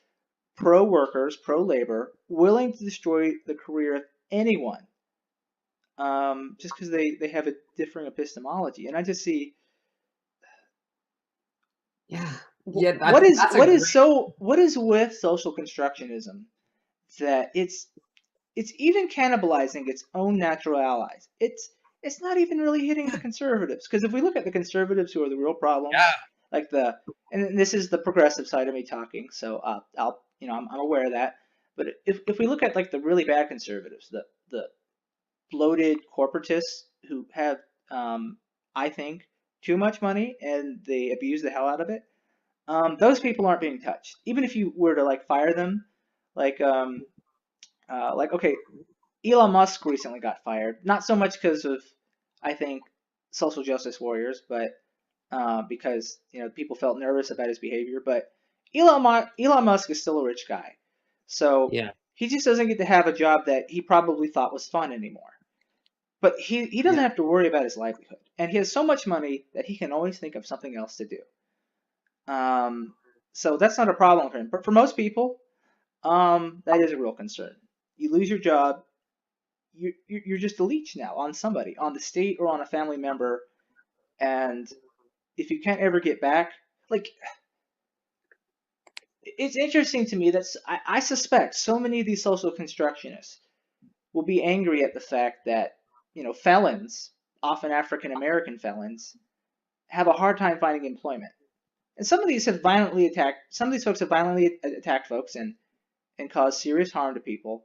pro-workers, pro-labor, willing to destroy the career of anyone, just because they have a differing epistemology. And I just see, what is with social constructionism that it's even cannibalizing its own natural allies. It's not even really hitting the conservatives, because if we look at the conservatives who are the real problem, and this is the progressive side of me talking, so I'm aware of that. But if we look at like the really bad conservatives, the bloated corporatists who have, I think, too much money and they abuse the hell out of it, those people aren't being touched. Even if you were to like fire them, okay, Elon Musk recently got fired, not so much because of, I think, social justice warriors, but because people felt nervous about his behavior. But Elon Musk is still a rich guy, so he just doesn't get to have a job that he probably thought was fun anymore. But he doesn't have to worry about his livelihood, and he has so much money that he can always think of something else to do. So that's not a problem for him. But for most people, that is a real concern. You lose your job, you're just a leech now on somebody, on the state or on a family member, and if you can't ever get back, it's interesting to me that I suspect so many of these social constructionists will be angry at the fact that felons, often African American felons, have a hard time finding employment, and some of these folks have violently attacked folks and caused serious harm to people.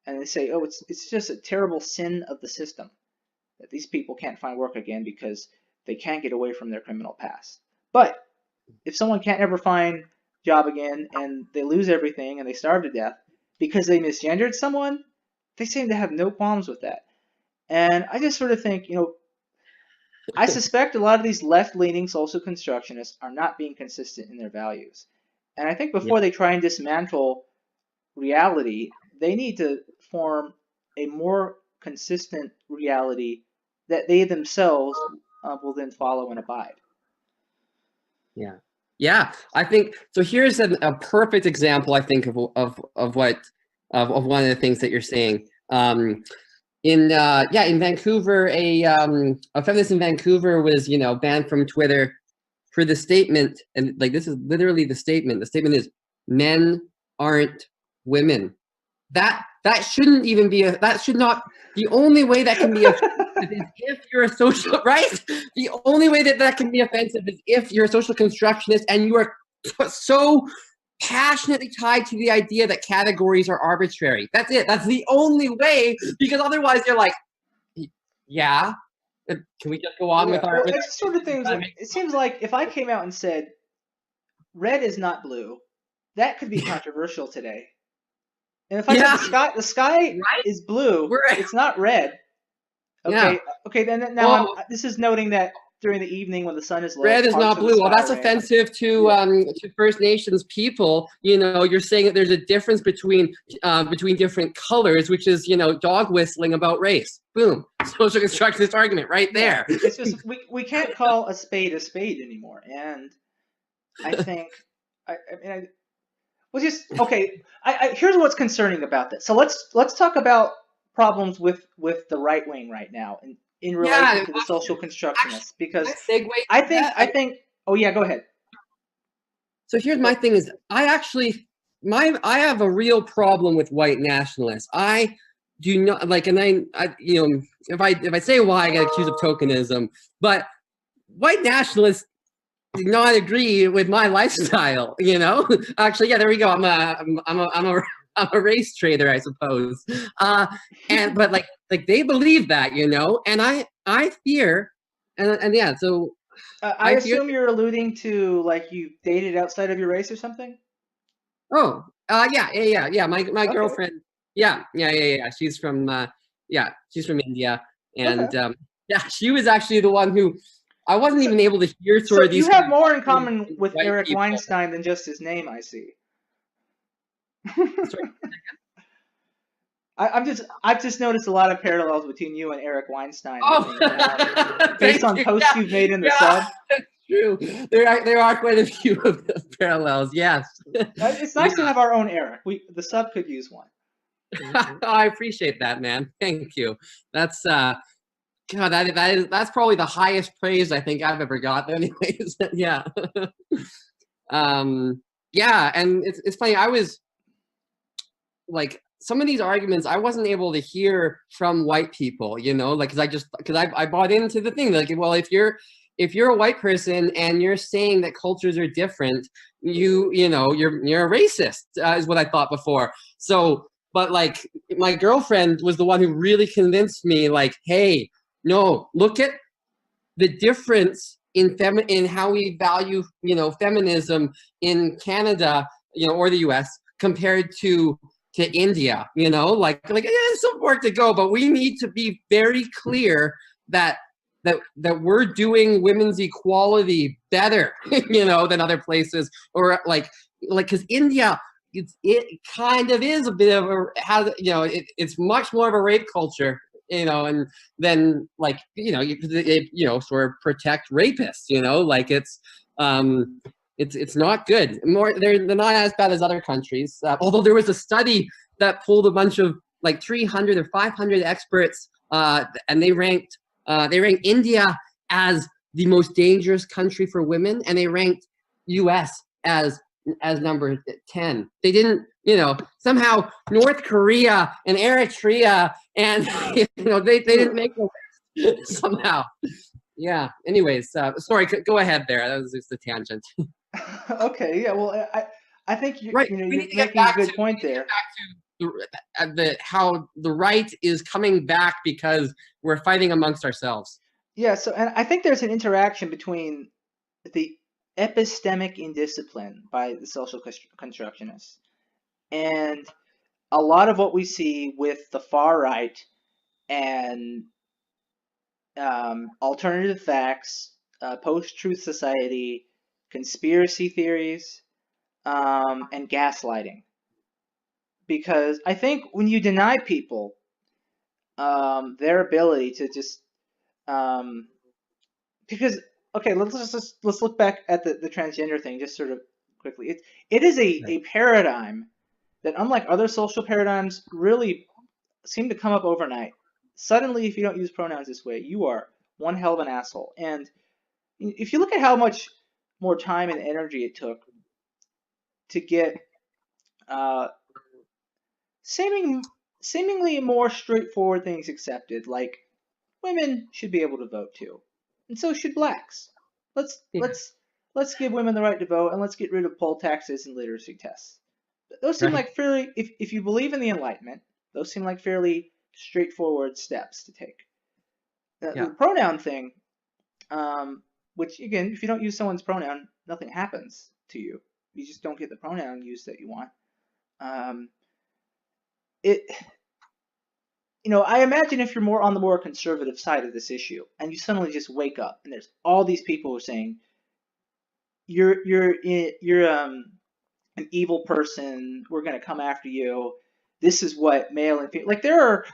And they say, oh, it's just a terrible sin of the system that these people can't find work again because they can't get away from their criminal past. But if someone can't ever find a job again and they lose everything and they starve to death because they misgendered someone, they seem to have no qualms with that. And I just sort of think, I suspect a lot of these left-leaning social constructionists are not being consistent in their values. And I think before they try and dismantle reality, they need to form a more consistent reality that they themselves will then follow and abide. Yeah. I think so. Here's a perfect example, I think, of one of the things that you're saying. In Vancouver, a feminist in Vancouver was banned from Twitter for the statement, and this is literally the statement. The statement is, "Men aren't women." That shouldn't even be that should not. The only way that can be offensive is if you're a social, right? The only way that can be offensive is if you're a social constructionist and you are so passionately tied to the idea that categories are arbitrary. That's it. That's the only way, because otherwise you're like, can we just go on with our? Well, it's sort of things. It seems like if I came out and said, "Red is not blue," that could be controversial today. And if I said the sky is blue, it's not red. Okay. Okay. Then now this is noting that during the evening when the sun is low, red is not blue. Well, that's offensive to First Nations people. You're saying that there's a difference between different colors, which is dog whistling about race. Boom, social constructionist argument right there. It's just we can't call a spade anymore, and I think here's what's concerning about this. So let's talk about problems with the right wing right now in relation to the social constructionists, because I think oh yeah, go ahead. So here's my thing is I have a real problem with white nationalists. I do not if I say why, I get accused of tokenism, but white nationalists do not agree with my lifestyle, Actually, there we go. I'm a race trader, I suppose. But they believe that, and I fear, and yeah, so I assume you're alluding to like you dated outside of your race or something. Oh, yeah. My girlfriend, yeah. She's from India, and she was actually the one who I wasn't even able to hear sort of these. You have more in common with Eric Weinstein than just his name, I see. Sorry. I've just noticed a lot of parallels between you and Eric Weinstein. Oh, based on posts you've made in the sub. True. There are quite a few of the parallels. Yes. It's nice to have our own Eric. The sub could use one. I appreciate that, man. Thank you. That's God, that's probably the highest praise I think I've ever got. Anyways, yeah. Yeah, and it's funny. I was like, some of these arguments I wasn't able to hear from white people, you know, like because I bought into the thing, like, well, if you're a white person and you're saying that cultures are different, you're a racist, is what I thought before. So, but like my girlfriend was the one who really convinced me, like, hey, no, look at the difference in how we value, feminism in Canada, or the US compared to India, like there's some work to go, but we need to be very clear that we're doing women's equality better, than other places, or like because India, it kind of is a bit of it's much more of a rape culture, and then you sort of protect rapists, like it's not good. They're not as bad as other countries. Although there was a study that pulled a bunch of like 300 or 500 experts, and they ranked India as the most dangerous country for women, and they ranked U.S. as number 10. They didn't, somehow North Korea and Eritrea, and they didn't make the list somehow. Yeah. Anyways, sorry. Go ahead there. That was just a tangent. Okay. Yeah. Well, I think you're making a good point there. Back to how the right is coming back because we're fighting amongst ourselves. Yeah. So, and I think there's an interaction between the epistemic indiscipline by the social constructionists and a lot of what we see with the far right and alternative facts, post-truth society, conspiracy theories, and gaslighting. Because I think when you deny people their ability to just because okay, let's look back at the transgender thing just sort of quickly. It is a paradigm that, unlike other social paradigms, really seem to come up overnight. Suddenly, if you don't use pronouns this way, you are one hell of an asshole. And if you look at how much more time and energy it took to get seemingly more straightforward things accepted, like women should be able to vote too, and so should blacks. Let's give women the right to vote, and let's get rid of poll taxes and literacy tests. Those seem like fairly, if you believe in the Enlightenment, those seem like fairly straightforward steps to take. The pronoun thing, which again, if you don't use someone's pronoun, nothing happens to you. You just don't get the pronoun used that you want. I imagine if you're more on the more conservative side of this issue, and you suddenly just wake up, and there's all these people who are saying, you're an evil person, we're going to come after you, this is what male and female, like there are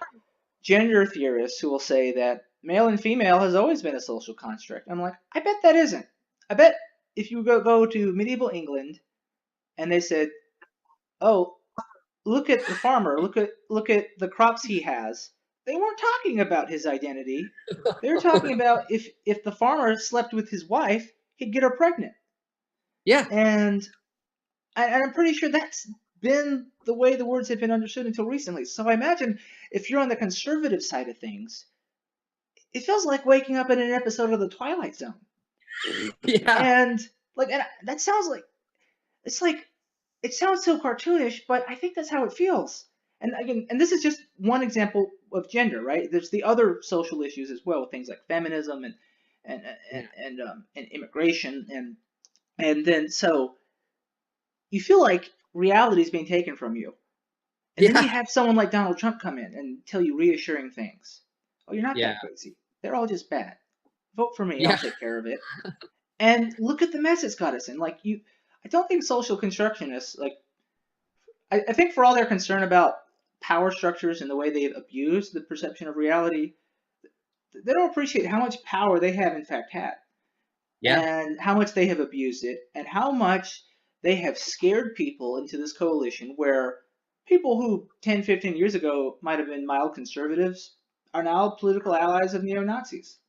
gender theorists who will say that male and female has always been a social construct. I'm like, I bet that isn't. I bet if you go to medieval England and they said, oh, look at the farmer, look at the crops he has, they weren't talking about his identity. They were talking about if the farmer slept with his wife, he'd get her pregnant. Yeah. And I'm pretty sure that's been the way the words have been understood until recently. So I imagine if you're on the conservative side of things, it feels like waking up in an episode of The Twilight Zone. Yeah. And that sounds like, it sounds so cartoonish, but I think that's how it feels. And again, and this is just one example of gender, right? There's the other social issues as well, things like feminism and immigration, and then so you feel like reality is being taken from you, and then you have someone like Donald Trump come in and tell you reassuring things. Oh, you're not that crazy. They're all just bad. Vote for me. I'll take care of it. And look at the mess it's got us in. Like I don't think social constructionists, like, I think for all their concern about power structures and the way they've abused the perception of reality, they don't appreciate how much power they have in fact had. And how much they have abused it, and how much they have scared people into this coalition where people who 10, 15 years ago might have been mild conservatives are now political allies of neo-Nazis.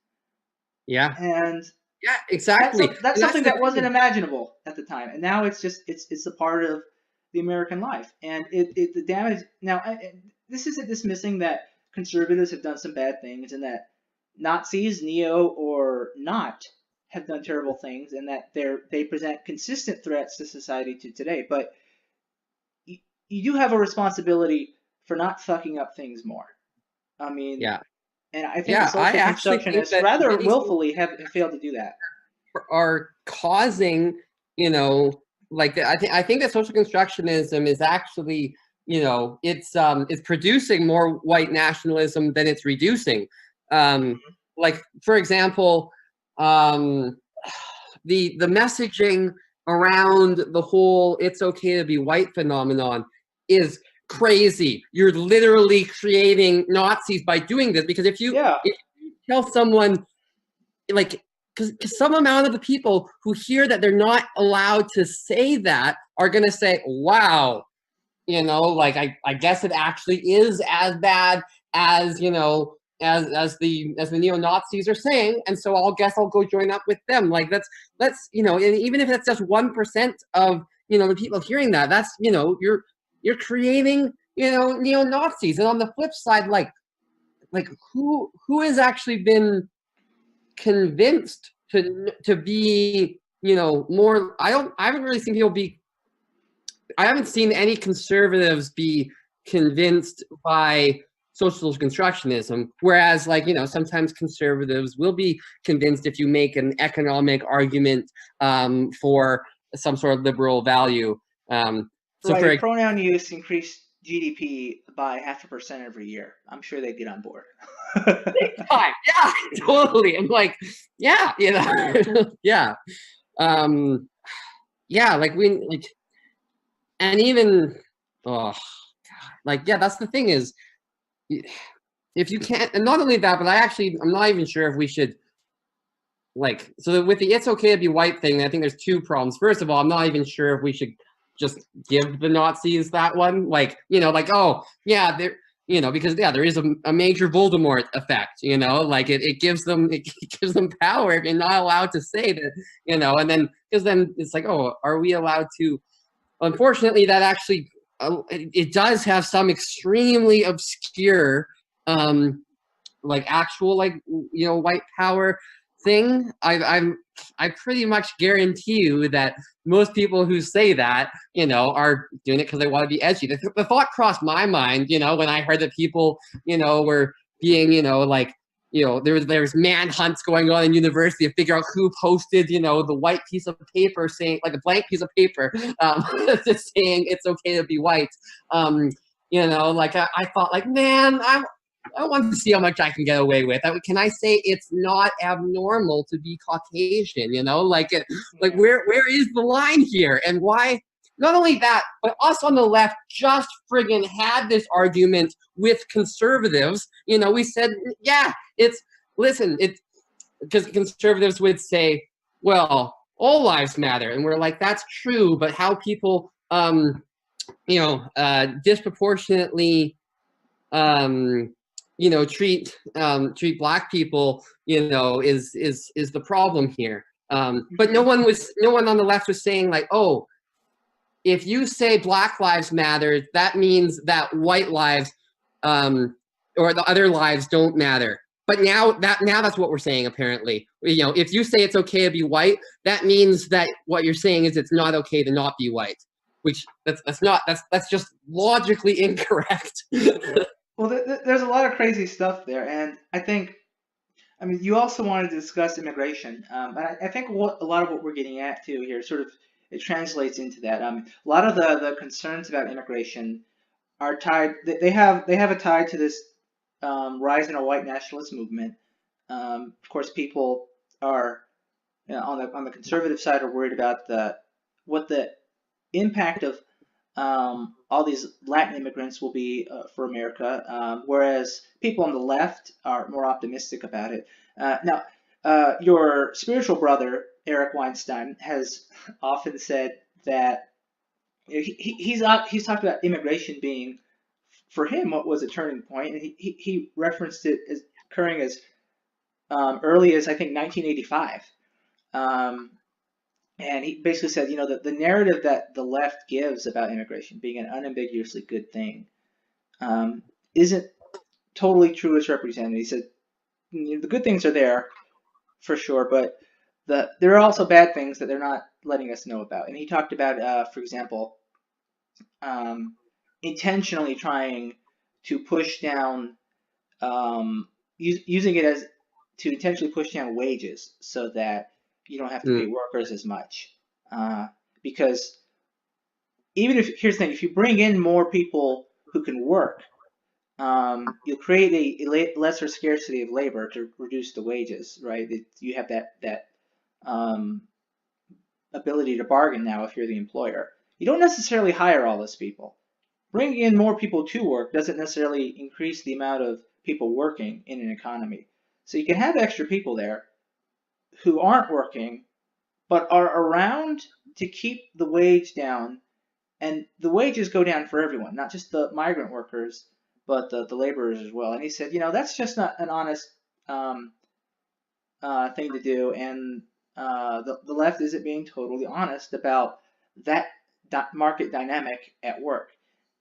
And exactly. That's something that wasn't imaginable at the time, and now it's a part of the American life. And the damage now. This isn't dismissing that conservatives have done some bad things, and that Nazis, neo or not, have done terrible things, and that they present consistent threats to society to today. But you do have a responsibility for not fucking up things more. I mean, and I think the social constructionists rather willfully have failed to do that. Are causing, I think that social constructionism is actually, it's producing more white nationalism than it's reducing. Like, for example, the messaging around the whole "it's okay to be white" phenomenon is crazy. You're literally creating Nazis by doing this, because if you tell someone, like, because some amount of the people who hear that they're not allowed to say that are going to say, wow, like, I guess it actually is as bad as, as the neo-Nazis are saying, and so I'll go join up with them. Like, that's and even if that's just 1% of the people hearing that, that's you're creating neo-Nazis. And on the flip side, like who has actually been convinced to be more? I haven't really seen people be. I haven't seen any conservatives be convinced by social constructionism, whereas, like, sometimes conservatives will be convinced if you make an economic argument for some sort of liberal value. So pronoun use increased GDP by 0.5% every year. I'm sure they'd get on board. Yeah, totally. I'm like, yeah, yeah. And even, that's the thing is, if you can't, and not only that, but I'm not even sure if we should, so with the "it's okay to be white" thing, I think there's two problems. First of all, I'm not even sure if we should just give the Nazis that one, oh yeah, there, because there is a major Voldemort effect, it gives them power if you're not allowed to say that, and then, because then it's like, oh, are we allowed to? Unfortunately, that actually it does have some extremely obscure actual white power thing. I pretty much guarantee you that most people who say that are doing it because they want to be edgy. The thought crossed my mind when I heard that people were being there's manhunts going on in university to figure out who posted the white piece of paper saying, like, a blank piece of paper just saying "it's okay to be white." I thought, like, man, I want to see how much I can get away with. Can I say it's not abnormal to be Caucasian? Where is the line here? And why? Not only that, but us on the left just friggin' had this argument with conservatives. We said, yeah, because conservatives would say, well, all lives matter. And we're like, that's true, but how people, disproportionately, treat Black people, is the problem here. But no one on the left was saying, like, oh, if you say Black lives matter, that means that white lives or the other lives don't matter. But now that's what we're saying, apparently. If you say it's okay to be white, that means that what you're saying is it's not okay to not be white, which that's just logically incorrect. Well, there's a lot of crazy stuff there, and I mean, you also wanted to discuss immigration, and I think a lot of what we're getting at too here sort of it translates into that. A lot of the concerns about immigration are tied. They have a tie to this rise in a white nationalist movement. Of course, people are on the conservative side are worried about what the impact of all these Latin immigrants will be for America, whereas people on the left are more optimistic about it. Now, your spiritual brother, Eric Weinstein, has often said that he's talked about immigration being, for him, what was a turning point, and he referenced it as occurring as early as, I think, 1985. Um, and he basically said, the narrative that the left gives about immigration being an unambiguously good thing isn't totally true as represented. He said the good things are there for sure, but there are also bad things that they're not letting us know about. And he talked about, for example, intentionally trying to push down, using it as to intentionally push down wages so that you don't have to pay workers as much. Because here's the thing, if you bring in more people who can work, you'll create a lesser scarcity of labor to reduce the wages, right? You have that ability to bargain now if you're the employer. You don't necessarily hire all those people. Bringing in more people to work doesn't necessarily increase the amount of people working in an economy. So you can have extra people there who aren't working, but are around to keep the wage down, and the wages go down for everyone, not just the migrant workers, but the laborers as well. And he said, that's just not an honest thing to do, and the left isn't being totally honest about that market dynamic at work.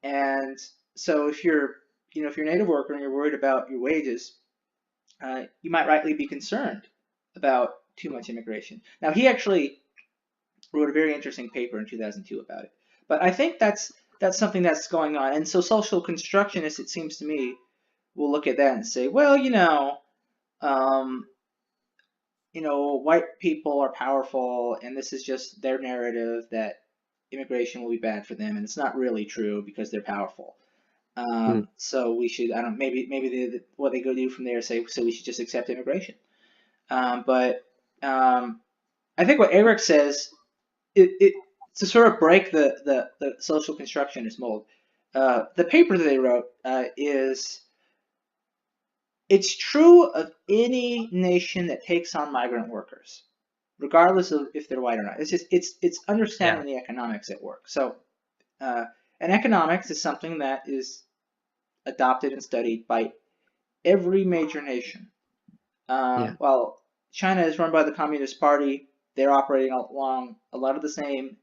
And so if you're a native worker and you're worried about your wages, you might rightly be concerned about too much immigration. Now, he actually wrote a very interesting paper in 2002 about it. But I think that's something that's going on. And so social constructionists, it seems to me, will look at that and say, well, white people are powerful, and this is just their narrative that immigration will be bad for them, and it's not really true because they're powerful. So we should, maybe what they go do from there is say, so we should just accept immigration. But I think what Eric says, it to sort of break the social constructionist mold. The paper that they wrote it's true of any nation that takes on migrant workers, regardless of if they're white or not. It's understanding the economics at work. So, and economics is something that is adopted and studied by every major nation. While China is run by the Communist Party, they're operating along a lot of the same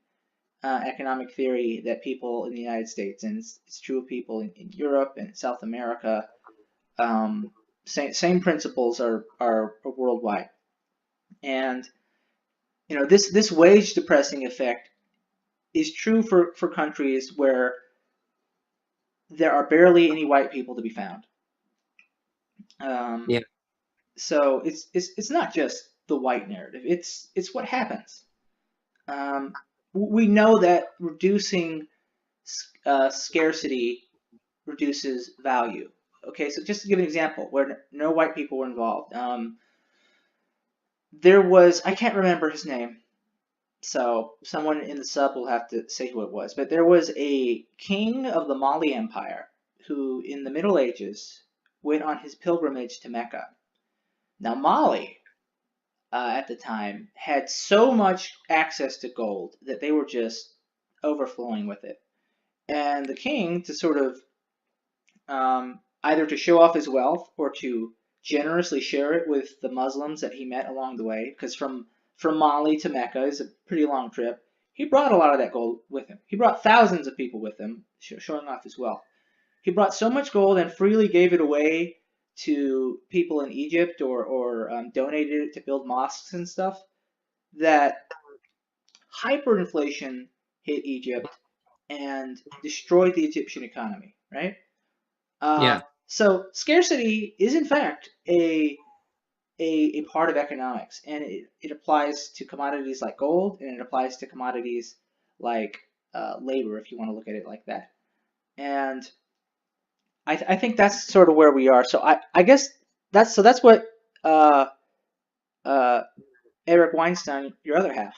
economic theory that people in the United States, and it's true of people in Europe and South America. Same principles are worldwide, and this wage depressing effect is true for countries where there are barely any white people to be found. So it's not just the white narrative. It's what happens. We know that reducing scarcity reduces value. Okay, so just to give an example where no white people were involved, there was, I can't remember his name, so someone in the sub will have to say who it was, but there was a king of the Mali Empire who, in the Middle Ages, went on his pilgrimage to Mecca. Now, Mali, at the time, had so much access to gold that they were just overflowing with it. And the king, to sort of either to show off his wealth or to generously share it with the Muslims that he met along the way, because from Mali to Mecca is a pretty long trip, he brought a lot of that gold with him. He brought thousands of people with him, showing off his wealth. He brought so much gold and freely gave it away to people in Egypt or donated it to build mosques and stuff, that hyperinflation hit Egypt and destroyed the Egyptian economy, right? So scarcity is in fact a part of economics, and it applies to commodities like gold, and it applies to commodities like labor, if you want to look at it like that. And I think that's sort of where we are. So I guess that's what Eric Weinstein, your other half,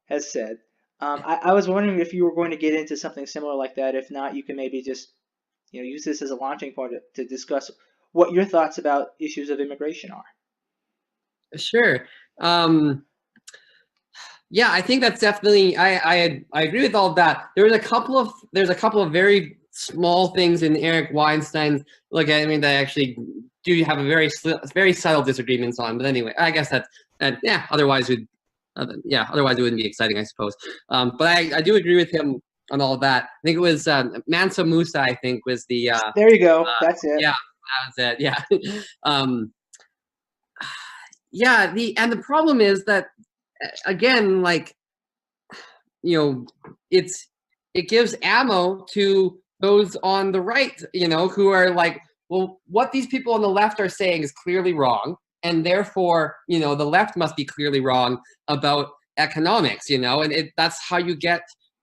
has said. I was wondering if you were going to get into something similar like that. If not, you can maybe just use this as a launching point to discuss what your thoughts about issues of immigration are. Sure. Yeah, I think that's definitely. I agree with all of that. There's a couple of very small things in Eric Weinstein's look. I mean, that I actually do have a very subtle disagreements on. But anyway, I guess yeah. Otherwise, otherwise it wouldn't be exciting, I suppose. But I do agree with him on all of that. I think it was Mansa Musa. I think was the. There you go. That's it. Yeah, that was it. Yeah. Yeah. The problem is that, again, like, it gives ammo to those on the right, who are like, well, what these people on the left are saying is clearly wrong, and therefore, the left must be clearly wrong about economics, and that's how you get,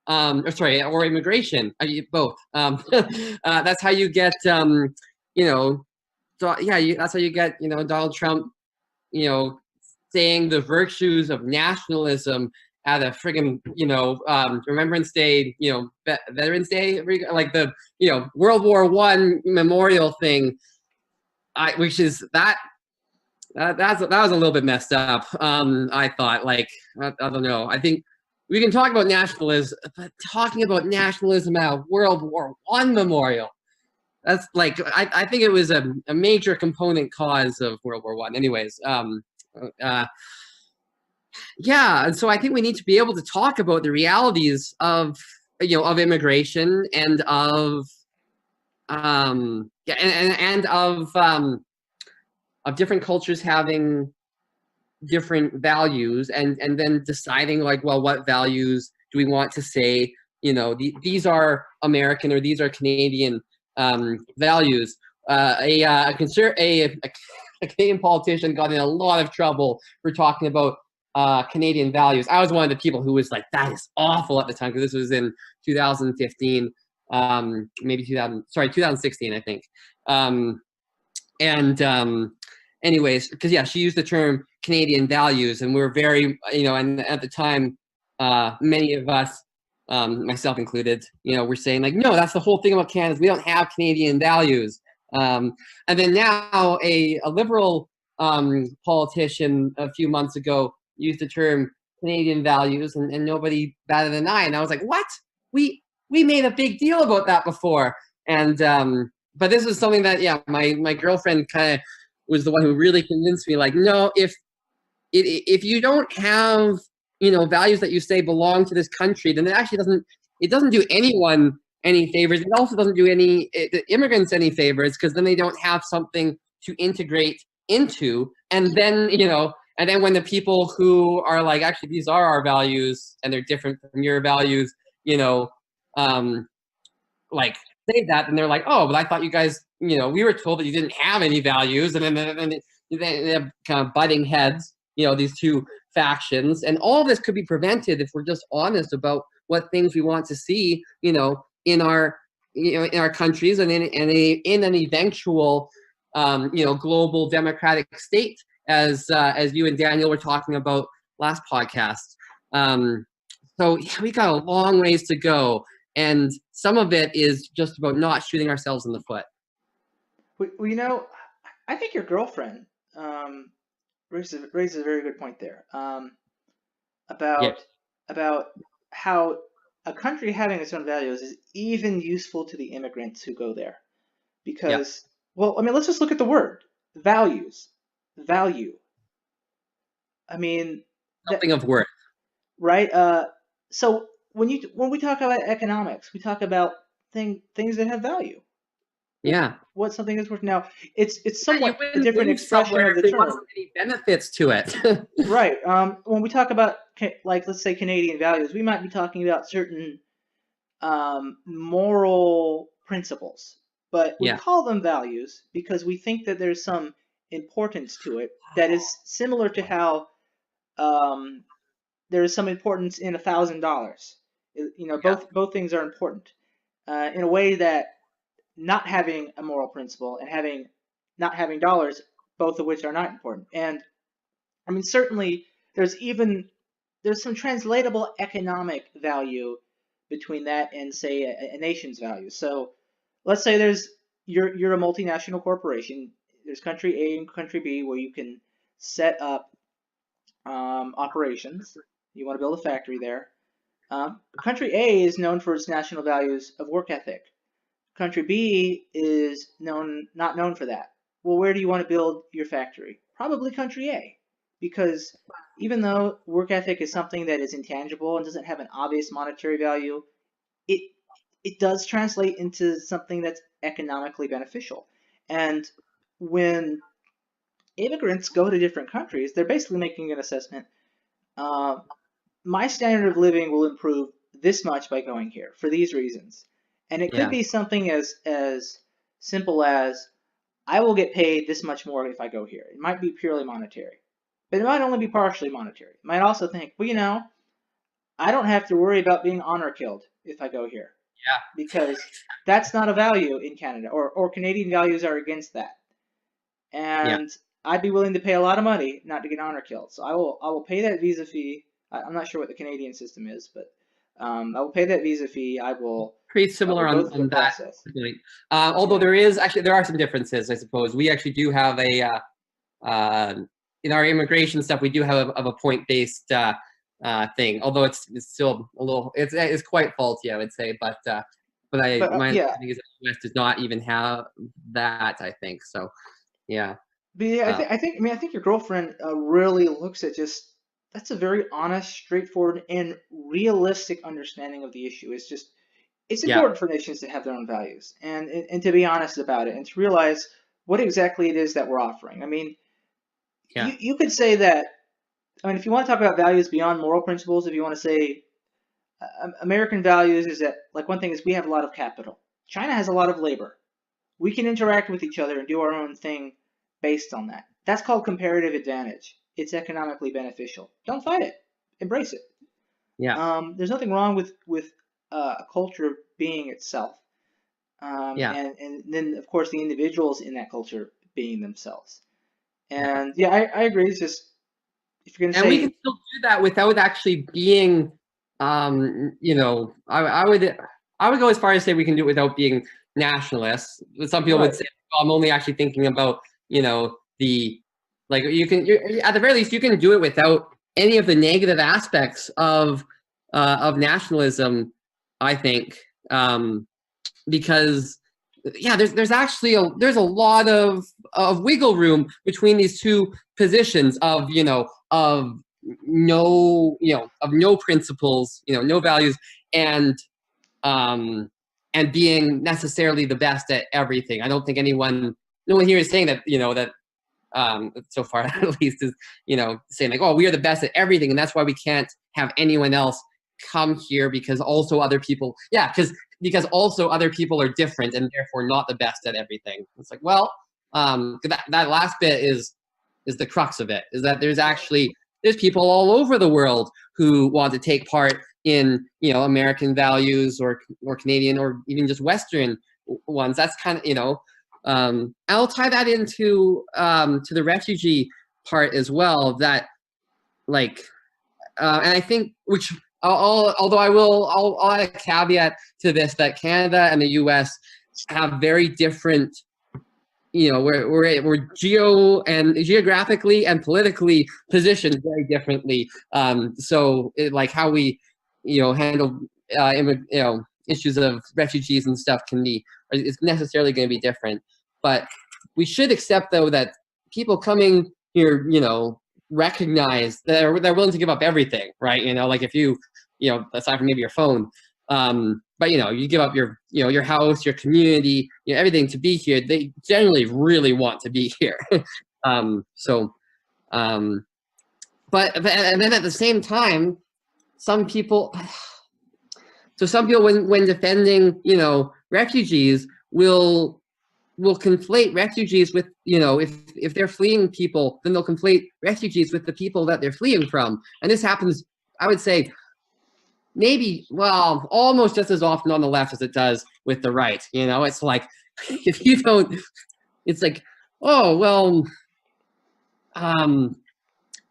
or immigration, both. That's how you get, that's how you get, Donald Trump, saying the virtues of nationalism at a friggin', Remembrance Day, Veterans Day, like the, World War I memorial thing, which is that was a little bit messed up. I thought, like, I don't know. I think we can talk about nationalism, but talking about nationalism at a World War I memorial, that's like, I think it was a major component cause of World War I. Anyways, yeah, and so I think we need to be able to talk about the realities of immigration and of and of different cultures having different values, and then deciding, like, well, what values do we want to say these are American or these are Canadian values. A Canadian politician got in a lot of trouble for talking about Canadian values. I was one of the people who was like, that is awful at the time, because this was in 2015, maybe 2016, I think. Anyways, because she used the term Canadian values, and we were very, and at the time, many of us, myself included, were saying, like, no, that's the whole thing about Canada, is we don't have Canadian values. And then now a liberal politician a few months ago used the term Canadian values, and nobody batted an eye. And I was like, what? We made a big deal about that before. And but this is something that, my girlfriend kind of was the one who really convinced me, like, no, if you don't have, values that you say belong to this country, then it actually doesn't do anyone any favors. It also doesn't do the immigrants any favors, because then they don't have something to integrate into. And then, and then when the people who are like, actually, these are our values and they're different from your values, like, say that, and they're like, oh, but I thought you guys, we were told that you didn't have any values. And then they have kind of butting heads, these two factions. And all this could be prevented if we're just honest about what things we want to see, in our countries, and in an eventual, global democratic state, as you and Daniel were talking about last podcast. So we got a long ways to go, and some of it is just about not shooting ourselves in the foot. Well, I think your girlfriend raises a very good point there, about how a country having its own values is even useful to the immigrants who go there. Because, well, I mean, let's just look at the word values. Value. I mean, something of worth, right? So when we talk about economics, we talk about things that have value. Yeah. What something is worth. Now, it's somewhat a different expression of the term. Wasn't any benefits to it. Right. When we talk about, like, let's say Canadian values, we might be talking about certain moral principles. but we call them values because we think that there's some importance to it that is similar to how there is some importance in $1,000. You know, both things are important in a way that not having a moral principle and not having dollars, both of which are not important. And I mean, certainly there's some translatable economic value between that and, say, a nation's value. So let's say you're a multinational corporation. There's country A and country B where you can set up operations. You want to build a factory there. Country A is known for its national values of work ethic. Country B is not known for that. Well, where do you want to build your factory? Probably country A, because even though work ethic is something that is intangible and doesn't have an obvious monetary value, it does translate into something that's economically beneficial. And when immigrants go to different countries, they're basically making an assessment. My standard of living will improve this much by going here for these reasons. And it could be something as simple as, I will get paid this much more if I go here. It might be purely monetary, but it might only be partially monetary. It might also think, well, you know, I don't have to worry about being honor killed if I go here. Yeah. Because that's not a value in Canada, or Canadian values are against that. And I'd be willing to pay a lot of money not to get honor killed. So I will pay that visa fee. I'm not sure what the Canadian system is, but I will pay that visa fee. I will pretty similar on that point. Although there are some differences, I suppose. We actually do have a in our immigration stuff, we do have a point-based thing. Although it's still a little, it's quite faulty, I would say. But my understanding is that the US does not even have that, I think. So, yeah. But yeah, I think your girlfriend really looks at that's a very honest, straightforward, and realistic understanding of the issue. It's important for nations to have their own values and to be honest about it and to realize what exactly it is that we're offering. I mean, you could say that. I mean, if you want to talk about values beyond moral principles, if you want to say American values is that, like, one thing is we have a lot of capital. China has a lot of labor. We can interact with each other and do our own thing based on that. That's called comparative advantage. It's economically beneficial. Don't fight it. Embrace it. Yeah. There's nothing wrong with a culture being itself. And then, of course, the individuals in that culture being themselves. And I agree. It's just, if you're going to say, we can still do that without actually being, you know, I would go as far as say we can do it without being nationalists. Some people would say, well, I'm only actually thinking about, you know, at the very least, you can do it without any of the negative aspects of nationalism, I think, because there's actually a lot of wiggle room between these two positions of no principles, no values, and being necessarily the best at everything. I don't think no one here is saying that that. So far at least is saying like, oh, we are the best at everything and that's why we can't have anyone else come here because also other people because also other people are different and therefore not the best at everything. It's like, well, that last bit is the crux of it, is that there's people all over the world who want to take part in American values or Canadian or even just Western ones. That's kind of I'll tie that into to the refugee part as well. That and I think although I'll add a caveat to this, that Canada and the U.S. have very different, we're geographically and politically positioned very differently. So how we handle issues of refugees and stuff is necessarily going to be different. But we should accept, though, that people coming here, recognize that they're willing to give up everything, right? Like if you, aside from maybe your phone, but you give up your house, your community, everything to be here. They generally really want to be here. But and then at the same time, some people when defending, refugees will will conflate refugees with, you know, if they're fleeing people, then they'll conflate refugees with the people that they're fleeing from. And this happens, I would say, maybe, well, almost just as often on the left as it does with the right. You know, it's like, if you don't, it's like, oh, well,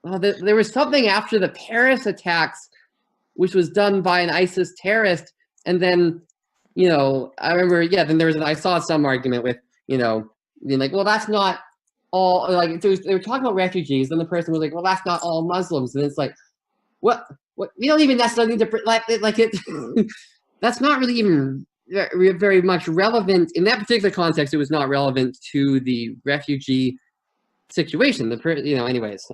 there was something after the Paris attacks, which was done by an ISIS terrorist. And then, you know, I remember, yeah, then I saw some argument with, you know, being like, well, that's not all, like, they were talking about refugees. Then the person was like, well, that's not all Muslims. And it's like, what, we don't even necessarily need to, like it, that's not really even very much relevant. In that particular context, it was not relevant to the refugee situation. You know, anyways,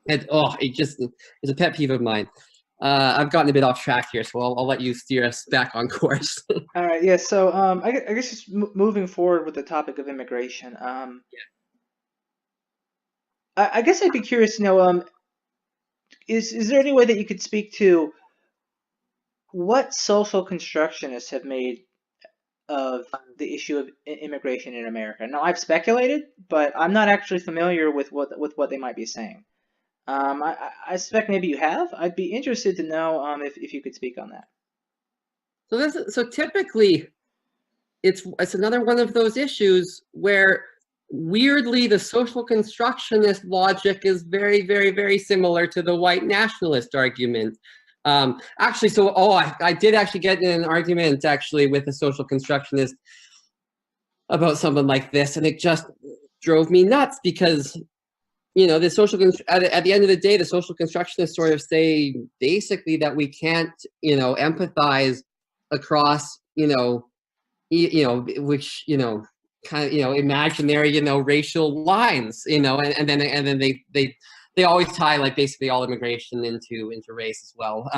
it just is a pet peeve of mine. I've gotten a bit off track here, so I'll let you steer us back on course. All right, yeah. So I guess just moving forward with the topic of immigration. Yeah. I guess I'd be curious to know, is there any way that you could speak to what social constructionists have made of the issue of immigration in America? Now, I've speculated, but I'm not actually familiar with what they might be saying. I suspect maybe you have. I'd be interested to know if you could speak on that. So typically, it's another one of those issues where weirdly the social constructionist logic is very, very, very similar to the white nationalist argument. Actually, so I did actually get in an argument actually with a social constructionist about something like this, and it just drove me nuts because, you know, the at the end of the day, the social constructionists sort of say basically that we can't, you know, empathize across, you know, which, you know, kind of, you know, imaginary, you know, racial lines, you know, and then they always tie like basically all immigration into race as well.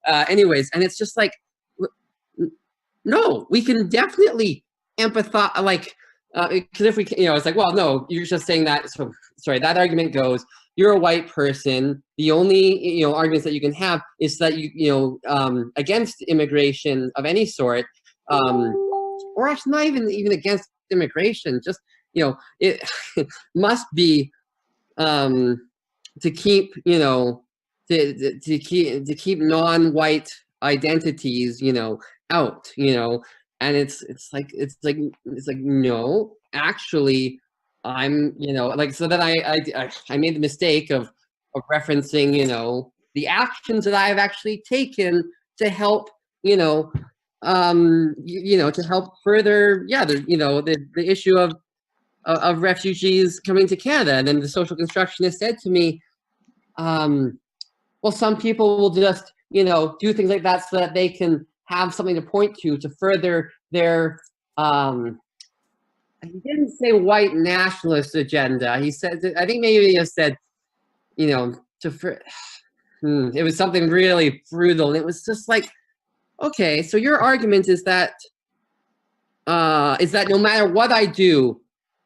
Anyways, and it's just like, no, we can definitely empathize, like, because if we, you know, it's like, well, no, you're just saying that. So sorry, that argument goes, you're a white person. The only, you know, arguments that you can have is that you know, against immigration of any sort, or actually not even against immigration. Just, you know, it must be to keep, you know, to keep non-white identities, you know, out, you know. And it's like no, actually, I'm, you know, like, so then I made the mistake of referencing, you know, the actions that I've actually taken to help, you know, you know, to help further, yeah, you know, the issue of refugees coming to Canada. And then the social constructionist said to me, well, some people will just, you know, do things like that so that they can have something to point to further their, he didn't say white nationalist agenda. He said, I think maybe he just said, you know, it was something really brutal. And it was just like, okay, so your argument is that no matter what I do,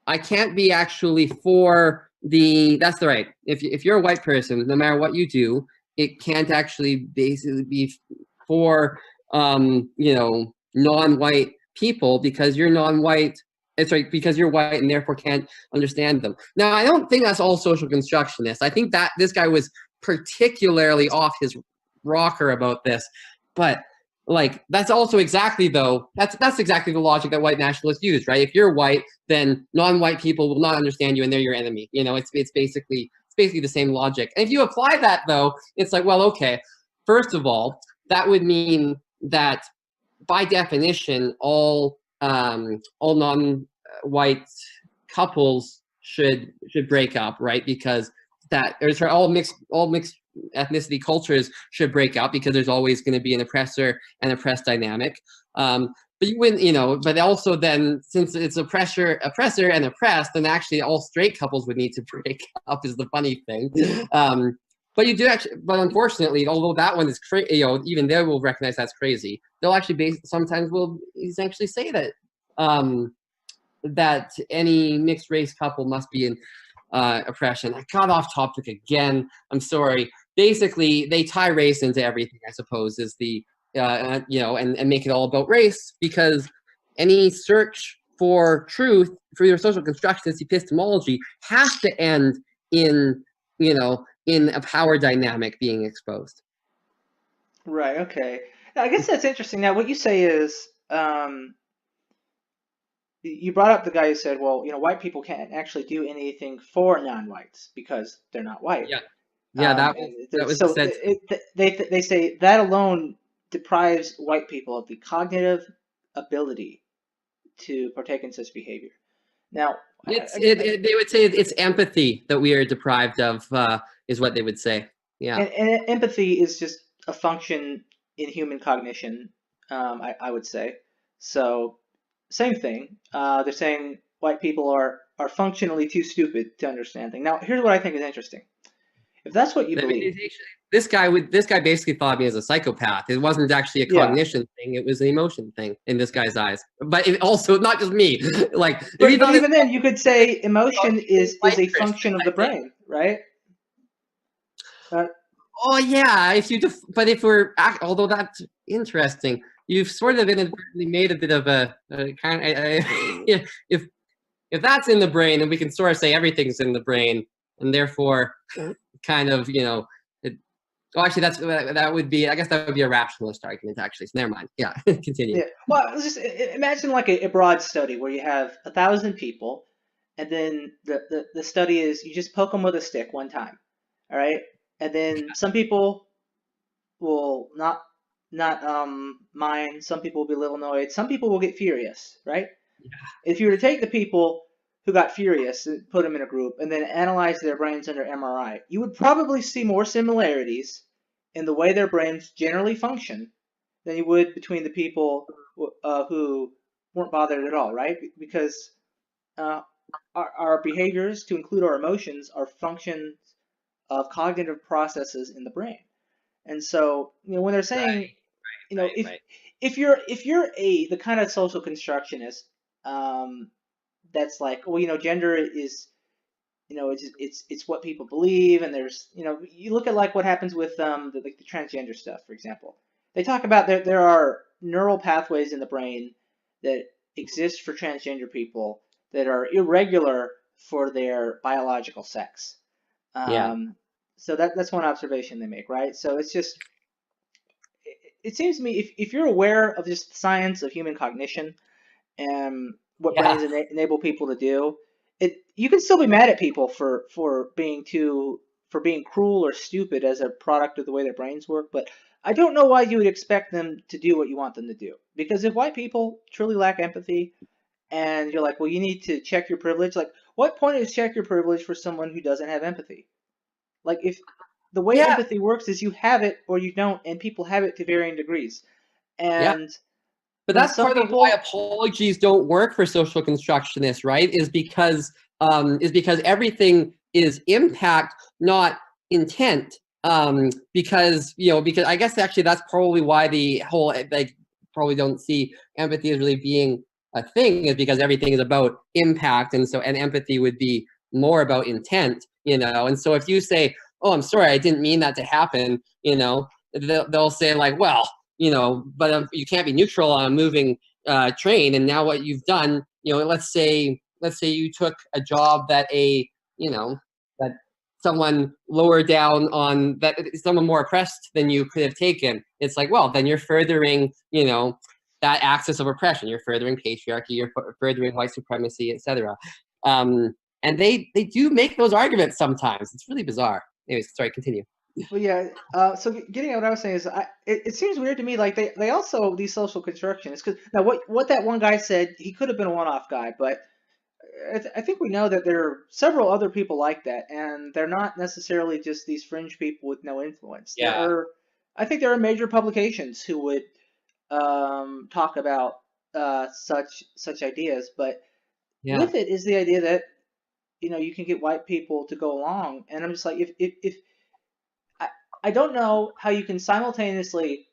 I can't be actually for that's the right. If you're a white person, no matter what you do, it can't actually basically be for, you know, non-white people because you're non-white. It's right, because you're white and therefore can't understand them. Now, I don't think that's all social constructionists. I think that this guy was particularly off his rocker about this, but like, that's also exactly, though, that's exactly the logic that white nationalists use, right? If you're white, then non-white people will not understand you and they're your enemy. You know, it's basically the same logic. And if you apply that, though, it's like, well, okay, first of all, that would mean that by definition, all non-white couples should break up, right? Because all mixed ethnicity cultures should break up because there's always going to be an oppressor and oppressed dynamic. But you wouldn't, you know, but also then, since it's oppressor and oppressed, then actually all straight couples would need to break up is the funny thing. But you do actually, but unfortunately, although that one is crazy, you know, even they will recognize that's crazy. They'll actually sometimes will essentially say that that any mixed race couple must be in oppression. I got off topic again. I'm sorry. Basically, they tie race into everything, I suppose, is the you know, and make it all about race, because any search for truth, for your social constructionist epistemology, has to end in, you know, in a power dynamic being exposed. Right. Okay. Now, I guess that's interesting. Now, what you say is, you brought up the guy who said, well, you know, white people can't actually do anything for non-whites because they're not white. Yeah. Yeah, that was so said. they say that alone deprives white people of the cognitive ability to partake in such behavior. Now, they would say it's empathy that we are deprived of, is what they would say. Yeah. And empathy is just a function in human cognition, I would say. So, same thing. They're saying white people are functionally too stupid to understand things. Now, here's what I think is interesting. If that's what you believe, this guy basically thought of me as a psychopath. It wasn't actually a cognition thing; it was an emotion thing in this guy's eyes. But it also not just me. Like, but even then, you could say emotion is a function of the brain, right? Oh yeah, although that's interesting, you've sort of inadvertently made a bit of a kind of if that's in the brain, then we can sort of say everything's in the brain, and therefore kind of, you know, actually that would be, I guess that would be a rationalist argument actually. So never mind. Yeah, continue. Yeah. Well, just imagine like a broad study where you have 1,000 people, and then the study is you just poke them with a stick one time, all right, and then some people will not mind. Some people will be a little annoyed. Some people will get furious, right? Yeah. If you were to take the people who got furious and put them in a group and then analyze their brains under MRI, you would probably see more similarities in the way their brains generally function than you would between the people who weren't bothered at all, right? Because our behaviors, to include our emotions, are functions of cognitive processes in the brain. And so, you know, when they're saying, if you're the kind of social constructionist that's like, well, you know, gender is, you know, it's what people believe, and there's, you know, you look at like what happens with the transgender stuff, for example. They talk about there are neural pathways in the brain that exist for transgender people that are irregular for their biological sex. So that's one observation they make, right? So it's just, it seems to me if you're aware of just the science of human cognition and what brains enable people to do, you can still be mad at people for being cruel or stupid as a product of the way their brains work, but I don't know why you would expect them to do what you want them to do. Because if white people truly lack empathy, and you're like, well, you need to check your privilege, like, what point is check your privilege for someone who doesn't have empathy? Like, if the way empathy works is you have it or you don't, and people have it to varying degrees. And but that's part of why apologies don't work for social constructionists, right? Is because everything is impact, not intent. Because I guess actually that's probably why the whole, like, probably don't see empathy as really being a thing, is because everything is about impact, and empathy would be more about intent, you know. And so if you say, oh, I'm sorry, I didn't mean that to happen, you know, they'll say like, well, you know, but you can't be neutral on a moving train. And now what you've done, you know, let's say you took a job that that someone lower down on, that someone more oppressed than you could have taken. It's like, well, then you're furthering, you know, that axis of oppression. You're furthering patriarchy. You're furthering white supremacy, etc. And they do make those arguments sometimes. It's really bizarre. Anyways, sorry, continue. Well, yeah. So getting at what I was saying is, it seems weird to me. Like they also, these social constructionists, because now what that one guy said, he could have been a one-off guy, but I think we know that there are several other people like that, and they're not necessarily just these fringe people with no influence. Yeah. I think there are major publications who would talk about such ideas, but with it is the idea that, you know, you can get white people to go along, and I'm just like, if I don't know how you can simultaneously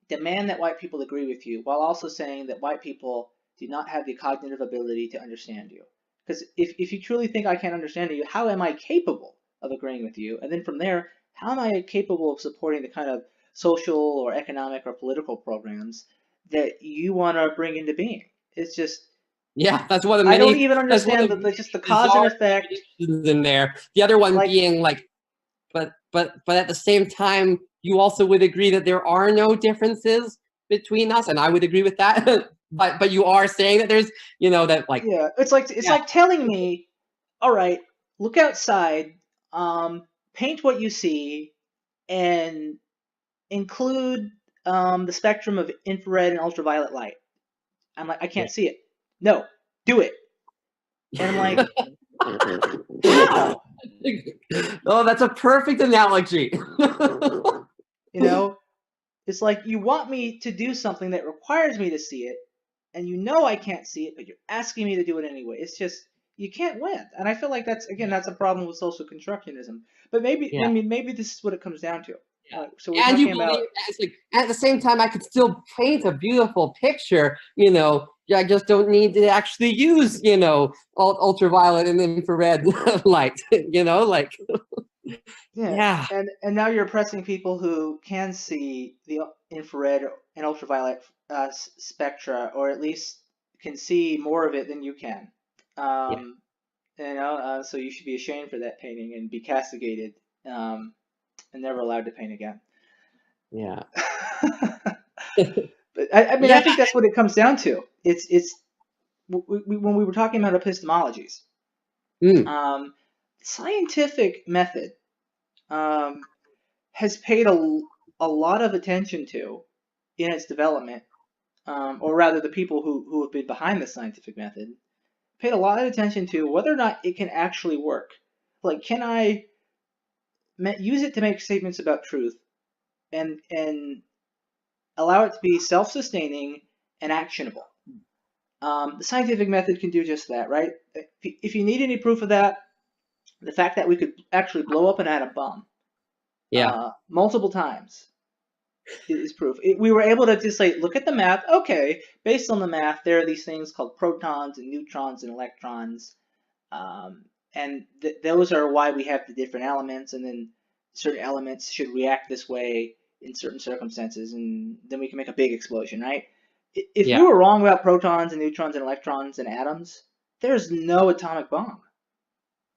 demand that white people agree with you while also saying that white people do not have the cognitive ability to understand you. Because if you truly think I can't understand you, how am I capable of agreeing with you? And then from there, how am I capable of supporting the kind of social or economic or political programs that you want to bring into being? It's just, Yeah, that's one of many. I don't even understand just the cause and effect in there. The other one being like, but at the same time, you also would agree that there are no differences between us, and I would agree with that. but you are saying that there's, that like, yeah, it's like telling me, all right, look outside, paint what you see, and include the spectrum of infrared and ultraviolet light. I'm like, I can't see it. No, do it. And I'm like, wow. Oh, that's a perfect analogy. It's like you want me to do something that requires me to see it, and I can't see it, but you're asking me to do it anyway. It's just, you can't win. And I feel like that's a problem with social constructionism. But maybe this is what it comes down to. Yeah. So we're talking about, it's like, at the same time, I could still paint a beautiful picture. I just don't need to actually use, ultraviolet and infrared light. Like. yeah. And now you're oppressing people who can see the infrared and ultraviolet spectra, or at least can see more of it than you can. So you should be ashamed for that painting and be castigated, and never allowed to paint again. Yeah. But I mean, I think that's what it comes down to. It's when we were talking about epistemologies, scientific method has paid a lot of attention to in its development, or rather the people who have been behind the scientific method paid a lot of attention to whether or not it can actually work. Like, can I use it to make statements about truth and allow it to be self-sustaining and actionable? The scientific method can do just that, right? If you need any proof of that, the fact that we could actually blow up an atom bomb multiple times is proof. We were able to just say, look at the math. Okay, based on the math, there are these things called protons and neutrons and electrons, and those are why we have the different elements, and then certain elements should react this way in certain circumstances, and then we can make a big explosion, right? If we were wrong about protons and neutrons and electrons and atoms, there's no atomic bomb.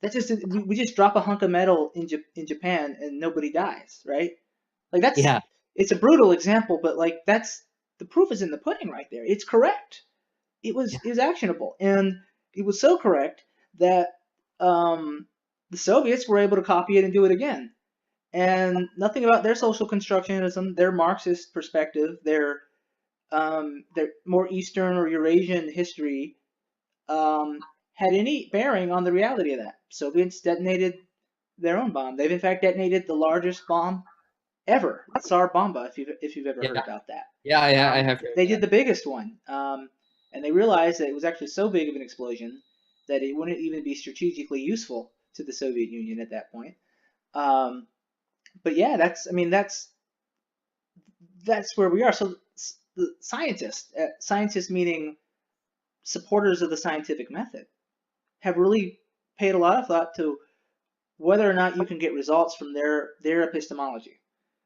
That's just, we just drop a hunk of metal in Japan and nobody dies, right? Like, it's a brutal example, but like, that's, the proof is in the pudding right there. It's correct. It was actionable, and it was so correct that the Soviets were able to copy it and do it again. And nothing about their social constructionism, their Marxist perspective, their more Eastern or Eurasian history had any bearing on the reality of that. Soviets detonated their own bomb. They've in fact detonated the largest bomb ever, the Tsar Bomba, if you've ever heard about that. I have. They did the biggest one, and they realized that it was actually so big of an explosion that it wouldn't even be strategically useful to the Soviet Union at that point. But yeah, that's where we are. So the scientists meaning supporters of the scientific method, have really paid a lot of thought to whether or not you can get results from their epistemology.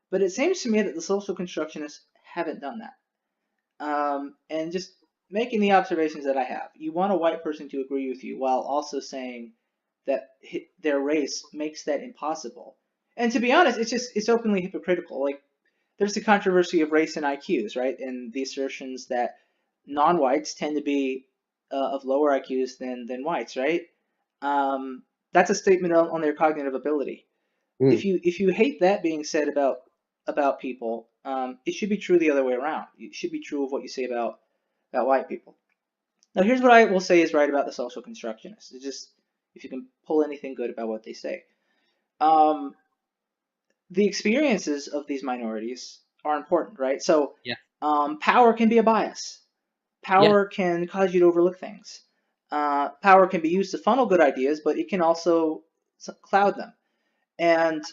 But it seems to me that the social constructionists haven't done that. And just making the observations that I have, you want a white person to agree with you while also saying that their race makes that impossible. And to be honest, it's openly hypocritical. Like, there's the controversy of race and IQs, right? And the assertions that non-whites tend to be of lower IQs than whites, right? That's a statement on their cognitive ability. If you hate that being said about people, it should be true the other way around. It should be true of what you say about white people. Now, here's what I will say is right about the social constructionists. It's just, if you can pull anything good about what they say. The experiences of these minorities are important, right? So power can be a bias. Power can cause you to overlook things. Power can be used to funnel good ideas, but it can also cloud them. And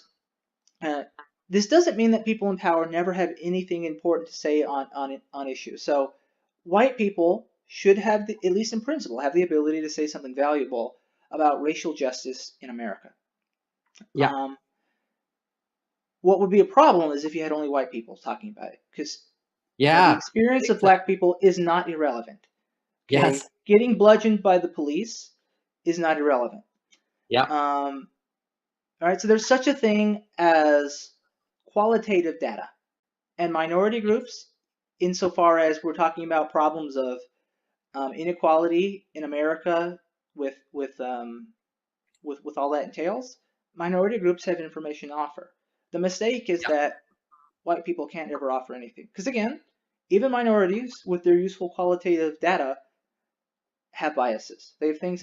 this doesn't mean that people in power never have anything important to say on issues. So white people should have, at least in principle, have the ability to say something valuable about racial justice in America. What would be a problem is if you had only white people talking about it, because the experience of black people is not irrelevant. Okay? Yes. Getting bludgeoned by the police is not irrelevant. Yeah. All right, so there's such a thing as qualitative data, and minority groups, insofar as we're talking about problems of inequality in America with all that entails, minority groups have information to offer. The mistake is that white people can't ever offer anything, because again, even minorities with their useful qualitative data have biases. They have things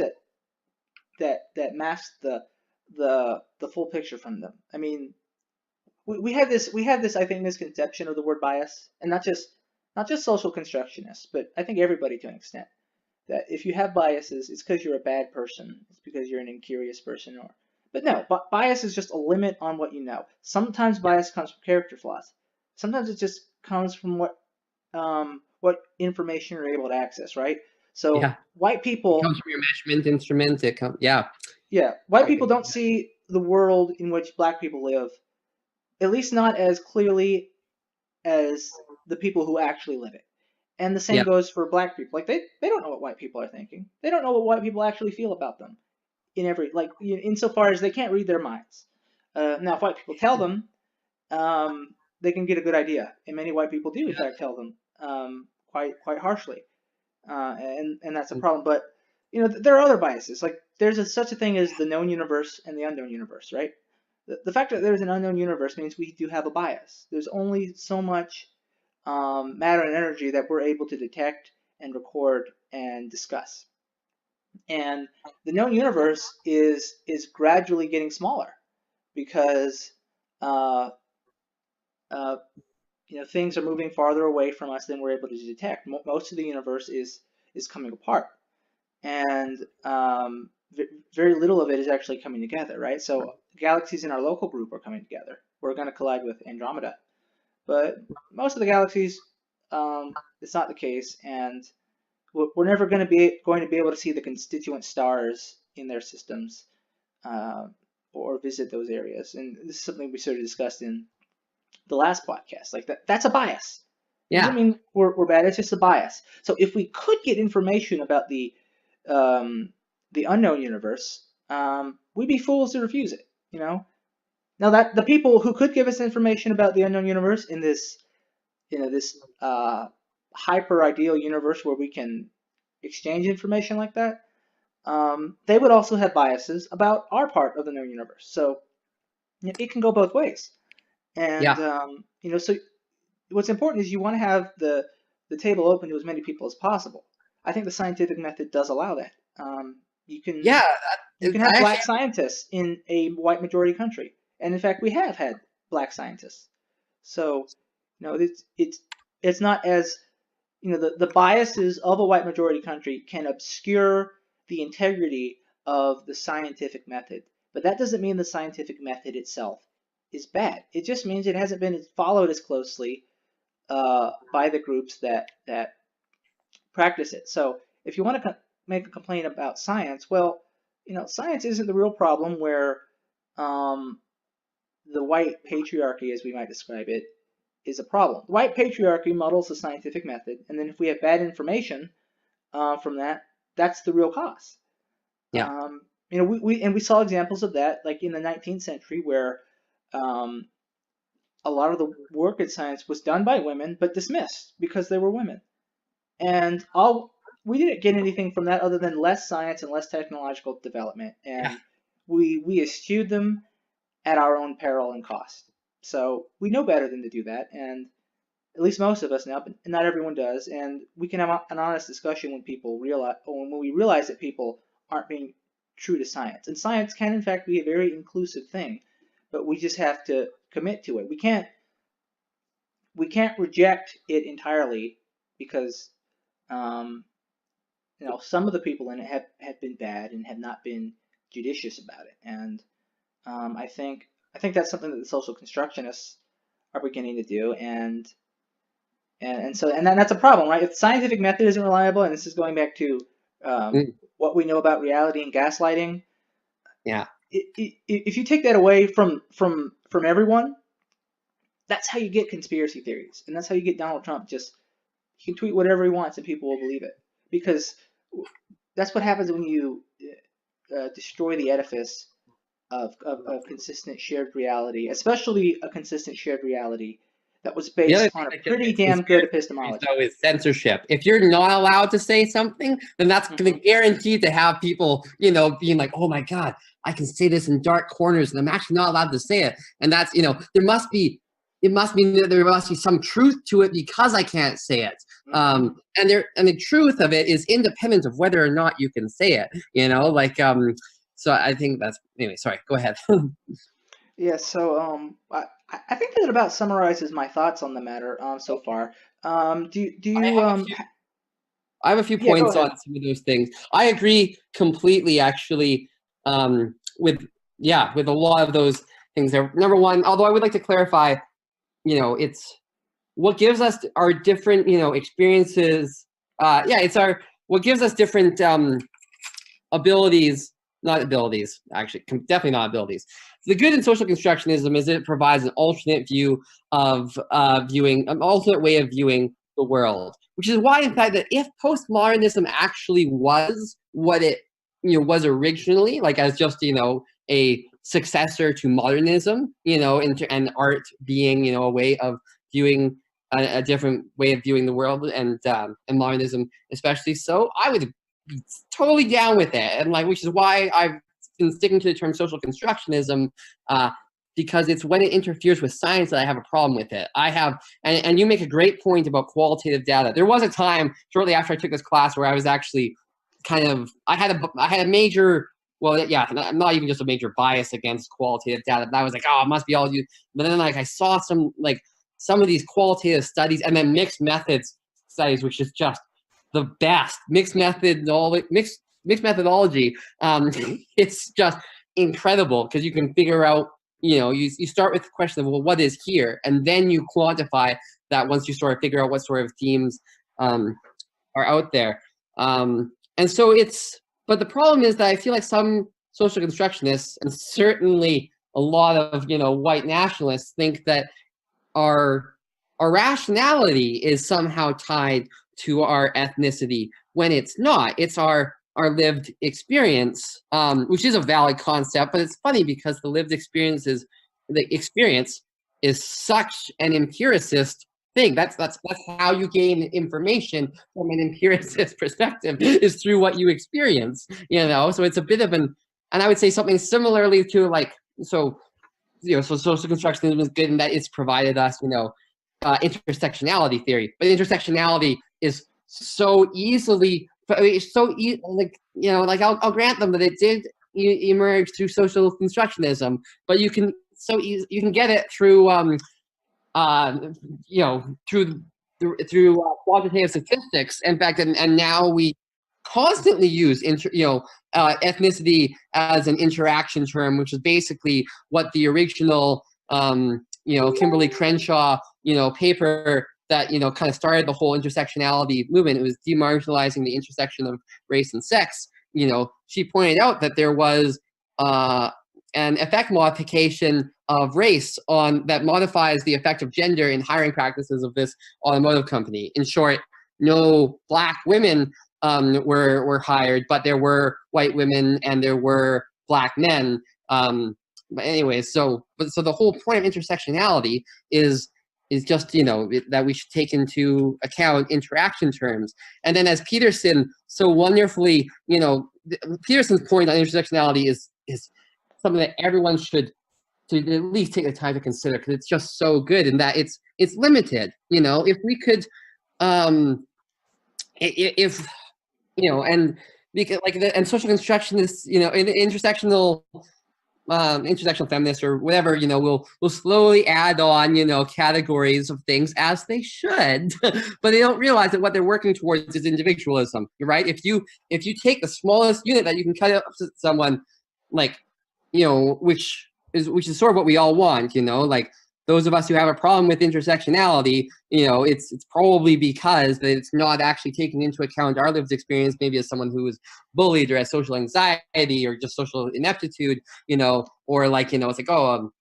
that mask the full picture from them. I mean, we have this I think misconception of the word bias, and not just social constructionists, but I think everybody to an extent, that if you have biases, it's because you're a bad person. It's because you're an incurious person, but no, bias is just a limit on what you know. Sometimes bias comes from character flaws. Sometimes it just comes from what information you're able to access, right? So white people, it comes from your measurement instrument. White people don't see the world in which black people live, at least not as clearly as the people who actually live it. And the same goes for black people. Like they don't know what white people are thinking. They don't know what white people actually feel about them. Insofar as they can't read their minds. Now, if white people tell them, they can get a good idea, and many white people do in fact tell them quite harshly, and that's a problem. But there are other biases. Like there's such a thing as the known universe and the unknown universe, right? The fact that there's an unknown universe means we do have a bias. There's only so much matter and energy that we're able to detect and record and discuss. And the known universe is gradually getting smaller because things are moving farther away from us than we're able to detect. Most of the universe is coming apart, and very little of it is actually coming together, right? So galaxies in our local group are coming together. We're going to collide with Andromeda, but most of the galaxies, it's not the case, and we're never going to be able to see the constituent stars in their systems or visit those areas. And this is something we sort of discussed in the last podcast. Like that's a bias. It doesn't mean we're bad. It's just a bias. So if we could get information about the unknown universe, we'd be fools to refuse it. Now that the people who could give us information about the unknown universe in this hyper ideal universe where we can exchange information like that, they would also have biases about our part of the known universe. So it can go both ways. And so what's important is you want to have the table open to as many people as possible. I think the scientific method does allow that. You can have black scientists in a white majority country, and in fact we have had black scientists. So it's not as the biases of a white majority country can obscure the integrity of the scientific method, but that doesn't mean the scientific method itself is bad. It just means it hasn't been followed as closely by the groups that practice it. So if you want to make a complaint about science, well, science isn't the real problem where the white patriarchy, as we might describe it, is a problem. The white patriarchy muddles the scientific method, and then if we have bad information from that, that's the real cause. We saw examples of that, like in the 19th century, where a lot of the work in science was done by women, but dismissed because they were women. And we didn't get anything from that other than less science and less technological development, and we eschewed them at our own peril and cost. So we know better than to do that, and at least most of us now, but not everyone does. And we can have an honest discussion when we realize that people aren't being true to science. And science can, in fact, be a very inclusive thing, but we just have to commit to it. We can't reject it entirely because some of the people in it have been bad and have not been judicious about it. And I think that's something that the social constructionists are beginning to do, and that's a problem, right? If the scientific method isn't reliable, and this is going back to what we know about reality and gaslighting, if you take that away from everyone, that's how you get conspiracy theories, and that's how you get Donald Trump. He can tweet whatever he wants, and people will believe it. because that's what happens when you destroy the edifice of consistent shared reality, especially a consistent shared reality that was The other based thing on a that pretty gets damn good conspiracy theories, epistemology. though, is censorship. If you're not allowed to say something, then that's going to guarantee to have people, being like, oh my God, I can say this in dark corners and I'm actually not allowed to say it. And that's, there must be some truth to it because I can't say it. And the truth of it is independent of whether or not you can say it, so I think that's, anyway, sorry, go ahead. Yeah, so I think that about summarizes my thoughts on the matter so far. Do you I have a few yeah, go points ahead. on some of those things. I agree completely, actually, with a lot of those things there. Number one, although I would like to clarify, it's what gives us our different, experiences. It's what gives us different abilities, not abilities, actually, definitely not abilities. The good in social constructionism is that it provides an alternate view of an alternate way of viewing the world, which is why, in fact, that if postmodernism actually was what it was originally, like as just a successor to modernism, and art being a way of viewing a different way of viewing the world, and modernism especially so, I would be totally down with it, and which is why I've been sticking to the term social constructionism, because it's when it interferes with science that I have a problem with it. And you make a great point about qualitative data. There was a time shortly after I took this class where I was actually I had a major, well, yeah, not even just a major bias against qualitative data, but I was like, oh, it must be all you. But then I saw some of these qualitative studies and then mixed methods studies, which is just the best. Mixed methodology. It's just incredible because you can figure out, you start with the question of, well, what is here? And then you quantify that once you sort of figure out what sort of themes are out there. And so but the problem is that I feel like some social constructionists, and certainly a lot of, white nationalists, think that our rationality is somehow tied to our ethnicity when it's not. It's our lived experience, which is a valid concept, but it's funny because the experience is such an empiricist thing. That's how you gain information from an empiricist perspective, is through what you experience, so it's a bit of and I would say something similarly to so social constructionism is good in that it's provided us, intersectionality theory, but intersectionality is so easily, I'll grant them that it did emerge through social constructionism, but you can get it through through quantitative statistics. In fact, and now we constantly use ethnicity as an interaction term, which is basically what the original Kimberly Crenshaw paper that kind of started the whole intersectionality movement. It was demarginalizing the intersection of race and sex. She pointed out that there was an effect modification of race that modifies the effect of gender in hiring practices of this automotive company. In short, no black women were hired, but there were white women and there were black men. But anyway, so the whole point of intersectionality is just that we should take into account interaction terms. And then, as Peterson so wonderfully, Peterson's point on intersectionality is something that everyone should to at least take the time to consider, because it's just so good in that it's limited. If we could, if and because and social constructionists, intersectional feminists or whatever, will slowly add on, categories of things as they should, but they don't realize that what they're working towards is individualism, right? If you take the smallest unit that you can cut up to someone, which is sort of what we all want, those of us who have a problem with intersectionality, it's probably because that it's not actually taking into account our lived experience, maybe as someone who is bullied or has social anxiety or just social ineptitude, or it's like, alluding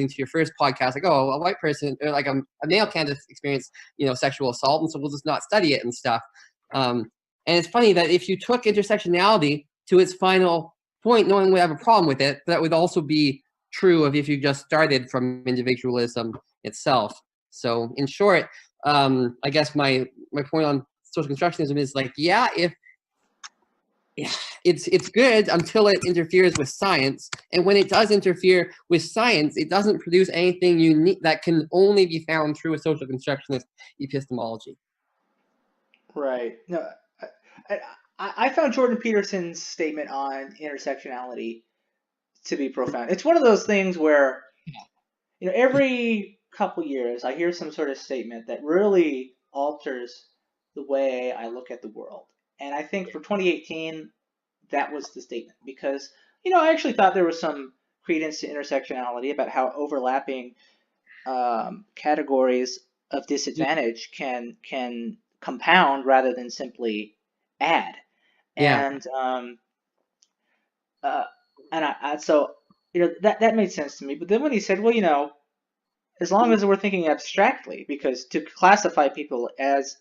to your first podcast, a white person or a male can't experience, sexual assault, and so we'll just not study it and stuff. And it's funny that if you took intersectionality to its final point, no one would have a problem with it. That would also be true of if you just started from individualism itself. So in short, I guess my point on social constructionism is like, yeah, if it's good until it interferes with science, and when it does interfere with science, it doesn't produce anything unique that can only be found through a social constructionist epistemology. Right. No, I found Jordan Peterson's statement on intersectionality to be profound. It's one of those things where, every couple years I hear some sort of statement that really alters the way I look at the world. And I think for 2018, that was the statement, because, I actually thought there was some credence to intersectionality about how overlapping categories of disadvantage can compound rather than simply add. And so that made sense to me. But then when he said, well, as long as we're thinking abstractly, because to classify people as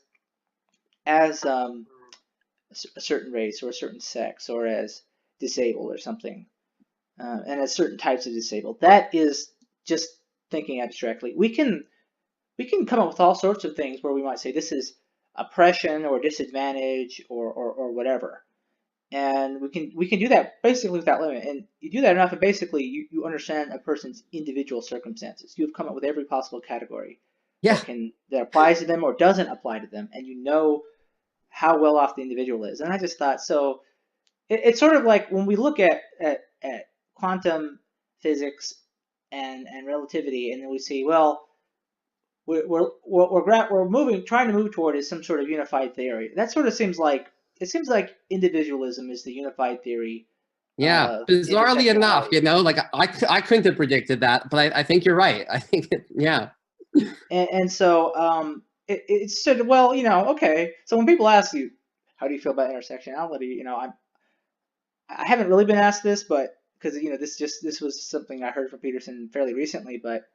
a certain race or a certain sex or as disabled or something, and as certain types of disabled, that is just thinking abstractly. We can come up with all sorts of things where we might say this is oppression or disadvantage or whatever. And we can do that basically without limit. And you do that enough, and basically you understand a person's individual circumstances. You've come up with every possible category that applies to them or doesn't apply to them, and you know how well off the individual is. And I just thought, so it's sort of like when we look at quantum physics and relativity, and then we see, well, we're trying to move toward is some sort of unified theory. That sort of seems like individualism is the unified theory. Yeah, bizarrely enough, like I couldn't have predicted that, but I think you're right. I think And so it said, well, okay. So when people ask you, how do you feel about intersectionality? I haven't really been asked this, but because this was something I heard from Peterson fairly recently, but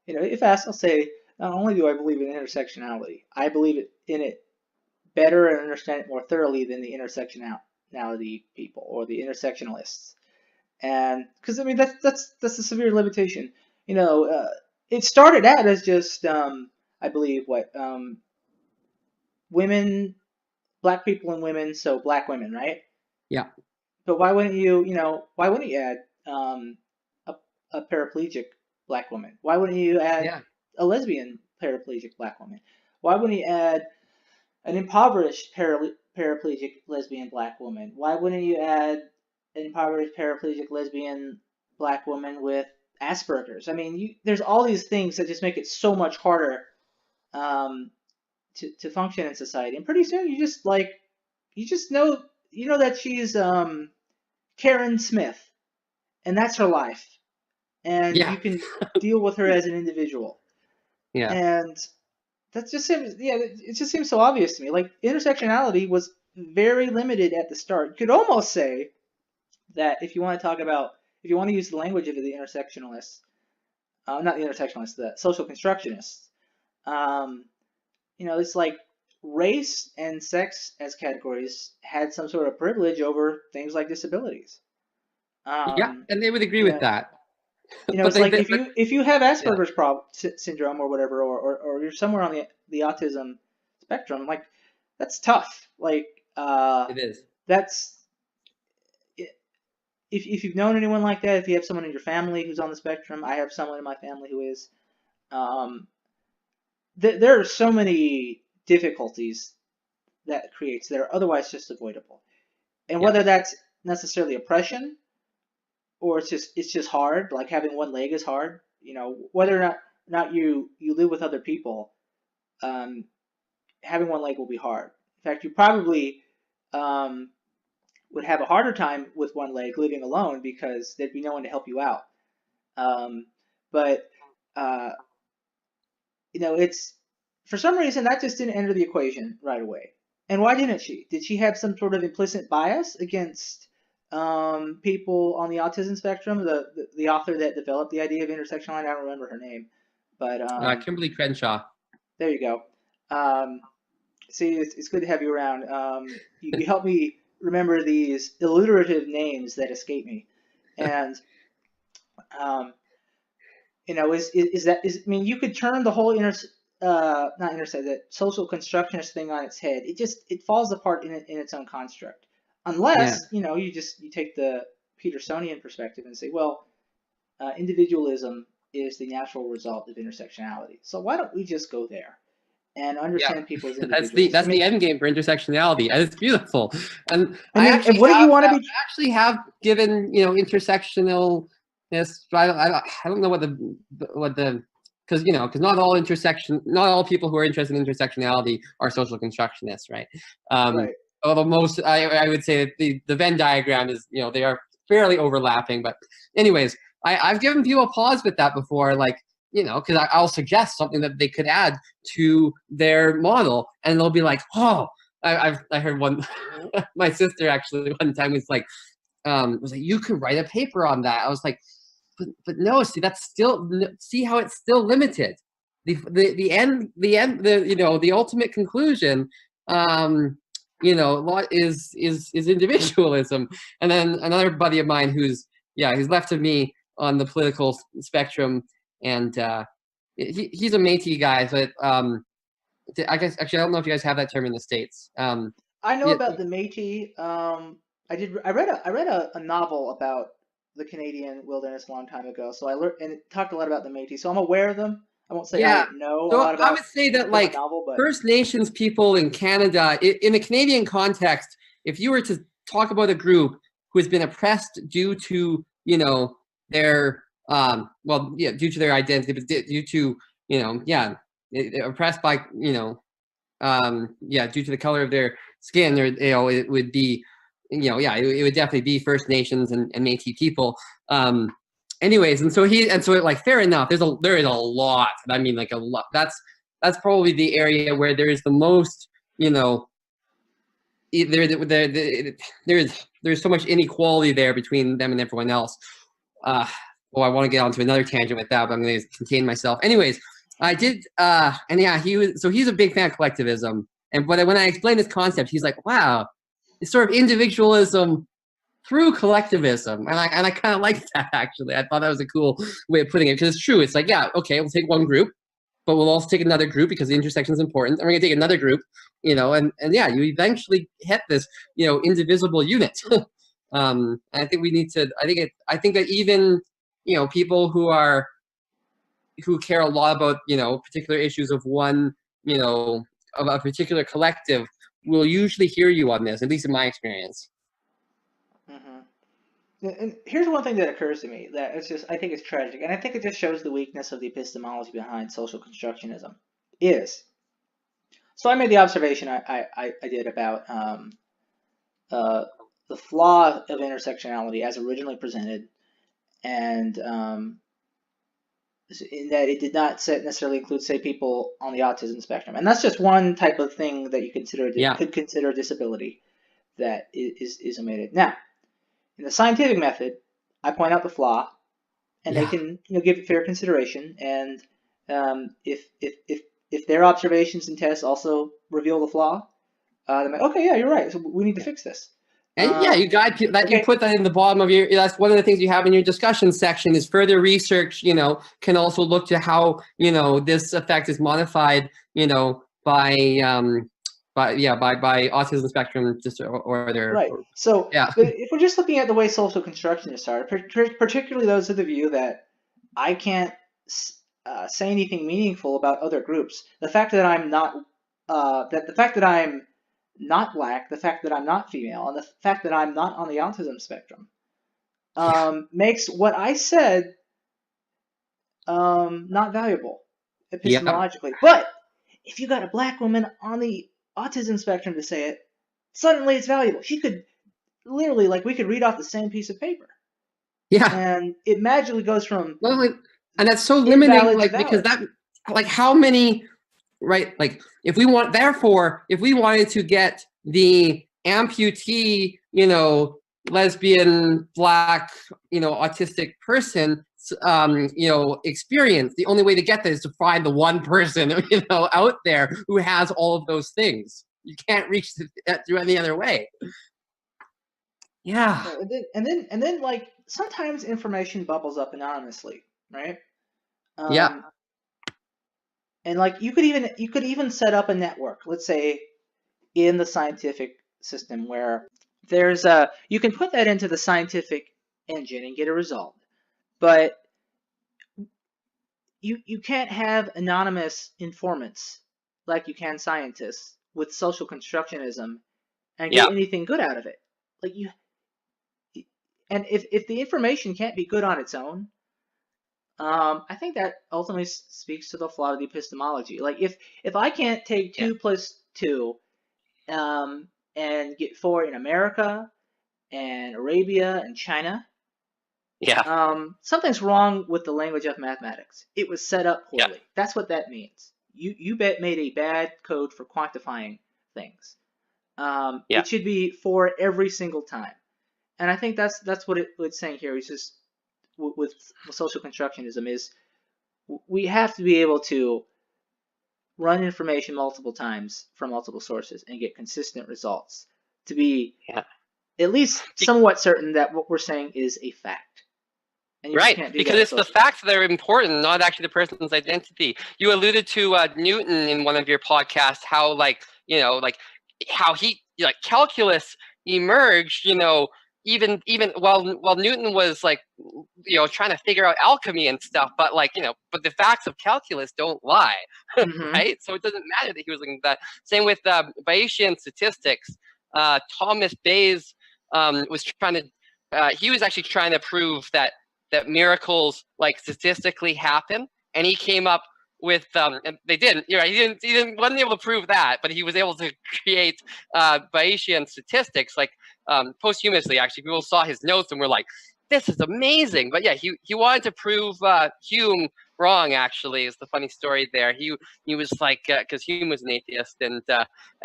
if asked, I'll say, not only do I believe in intersectionality, I believe in it better and understand it more thoroughly than the intersectionality people or the intersectionalists. And because that's a severe limitation. It started out as just I believe women, black people and women, so black women, right? Yeah. But why wouldn't you add a paraplegic black woman? Why wouldn't you add a lesbian paraplegic black woman? Why wouldn't you add an impoverished paraplegic lesbian black woman? Why wouldn't you add an impoverished paraplegic lesbian black woman with Asperger's? I mean, there's all these things that just make it so much harder to function in society. And pretty soon you just know that she's Karen Smith, and that's her life, and you can deal with her as an individual. Yeah. And that just seems, it just seems so obvious to me. Like, intersectionality was very limited at the start. You could almost say that if you want to use the language of the intersectionalists, not the intersectionalists, the social constructionists, it's like race and sex as categories had some sort of privilege over things like disabilities. And they would agree with that. It's like if you have Asperger's syndrome or whatever, or you're somewhere on the autism spectrum, like, that's tough. Like, it is. That's if you've known anyone like that, if you have someone in your family who's on the spectrum, I have someone in my family who is. There are so many difficulties that it creates that are otherwise just avoidable, and whether that's necessarily oppression, or it's just hard, like having one leg is hard. Whether or not you live with other people, having one leg will be hard. In fact, you probably would have a harder time with one leg living alone because there'd be no one to help you out. But it's, for some reason, that just didn't enter the equation right away. And why didn't she? Did she have some sort of implicit bias against people on the autism spectrum? The author that developed the idea of intersectionality, I don't remember her name, but Kimberly Crenshaw. There you go. See, it's good to have you around. You help me remember these alliterative names that escape me, and um, is that I mean, you could turn the whole not intersect that social constructionist thing on its head. It falls apart in its own construct, Yeah. unless you take the Petersonian perspective and say, well, individualism is the natural result of intersectionality. So why don't we just go there and Yeah, understand people as that's the individuals? that's the end game for intersectionality, and it's beautiful. And I mean, and wouldn't you want to be? I actually have given intersectionalness. I don't know what the because not all people who are interested in intersectionality are social constructionists, right? Right. Although most I would say that the Venn diagram is they are fairly overlapping, but anyways, I've given people pause with that before, like because I'll suggest something that they could add to their model, and they'll be like, oh, I heard one, my sister actually one time was like, you could write a paper on that. I was like, but no, see how it's still limited. The ultimate conclusion, is individualism. And then another buddy of mine who's left of me on the political spectrum, and he's a Métis guy, but I guess actually I don't know if you guys have that term in the States. I know about the Métis. I read a novel about the Canadian wilderness a long time ago. So I learned, and it talked a lot about the Métis. So I'm aware of them. I won't say I know a lot about. I would say that like novel, but First Nations people in Canada, in the Canadian context, if you were to talk about a group who has been oppressed due to their due to their identity, but due to oppressed by due to the color of their skin, or it would be it would definitely be First Nations and Métis people. Anyways, and so like fair enough. There is a lot. I mean, like a lot. That's probably the area where there is the most. There's so much inequality there between them and everyone else. I want to get onto another tangent with that, but I'm going to contain myself. Anyways, I did, and yeah, he's a big fan of collectivism. But when I explained this concept, he's like, wow, it's sort of individualism through collectivism. And I kind of liked that, actually. I thought that was a cool way of putting it, because it's true. It's like, yeah, okay, we'll take one group, but we'll also take another group because the intersection is important. And we're going to take another group, and yeah, you eventually hit this, indivisible unit. I think we need to, I think that even, people who care a lot about, particular issues of one, of a particular collective will usually hear you on this, at least in my experience. Mm-hmm. And here's one thing that occurs to me that I think it's tragic, and I think it just shows the weakness of the epistemology behind social constructionism. So I made the observation I did about the flaw of intersectionality as originally presented, and in that it did not necessarily include, say, people on the autism spectrum, and that's just one type of thing that you could consider disability that is omitted. Now, in the scientific method, I point out the flaw, and they can give it fair consideration, and if their observations and tests also reveal the flaw, they're like, okay, yeah, you're right. So we need to fix this. And you guide people that. Okay. You put that in the bottom of your. That's one of the things you have in your discussion section is further research. Can also look to how this effect is modified. By autism spectrum disorder. Right. So if we're just looking at the way social constructionists are, particularly those of the view that I can't say anything meaningful about other groups, the fact that I'm not not black, the fact that I'm not female, and the fact that I'm not on the autism spectrum makes what I said not valuable epistemologically. Yep. But if you got a black woman on the autism spectrum to say it, suddenly it's valuable. She could literally, we could read off the same piece of paper. Yeah. And it magically goes from... And that's so limiting, because that, how many... Right, if we wanted to get the amputee, lesbian, black, autistic person, experience. The only way to get that is to find the one person, out there who has all of those things. You can't reach that through any other way. Yeah. And then like sometimes information bubbles up anonymously, right? Yeah. And like you could even set up a network, let's say in the scientific system, where you can put that into the scientific engine and get a result, but you can't have anonymous informants like you can scientists with social constructionism and get anything good out of it. Like and if the information can't be good on its own, I think that ultimately speaks to the flaw of the epistemology. Like if I can't take 2 plus 2 and get 4 in America and Arabia and China, something's wrong with the language of mathematics. It was set up poorly. That's what that means. You made a bad code for quantifying things. It should be 4 every single time. And I think that's what it's saying here. It's just with social constructionism is we have to be able to run information multiple times from multiple sources and get consistent results to be at least somewhat certain that what we're saying is a fact. And right, because it's the facts that are important, not actually the person's identity. You alluded to Newton in one of your podcasts, how how he calculus emerged, even while Newton was trying to figure out alchemy and stuff, but but the facts of calculus don't lie, right? So it doesn't matter that he was looking at that. Same with Bayesian statistics. Thomas Bayes was trying to, he was actually trying to prove that miracles statistically happen, and he came up with and they didn't. He wasn't able to prove that, but he was able to create Bayesian statistics posthumously. Actually, people saw his notes and were like, "This is amazing!" But yeah, he wanted to prove Hume wrong. Actually, is the funny story there. He was because Hume was an atheist, and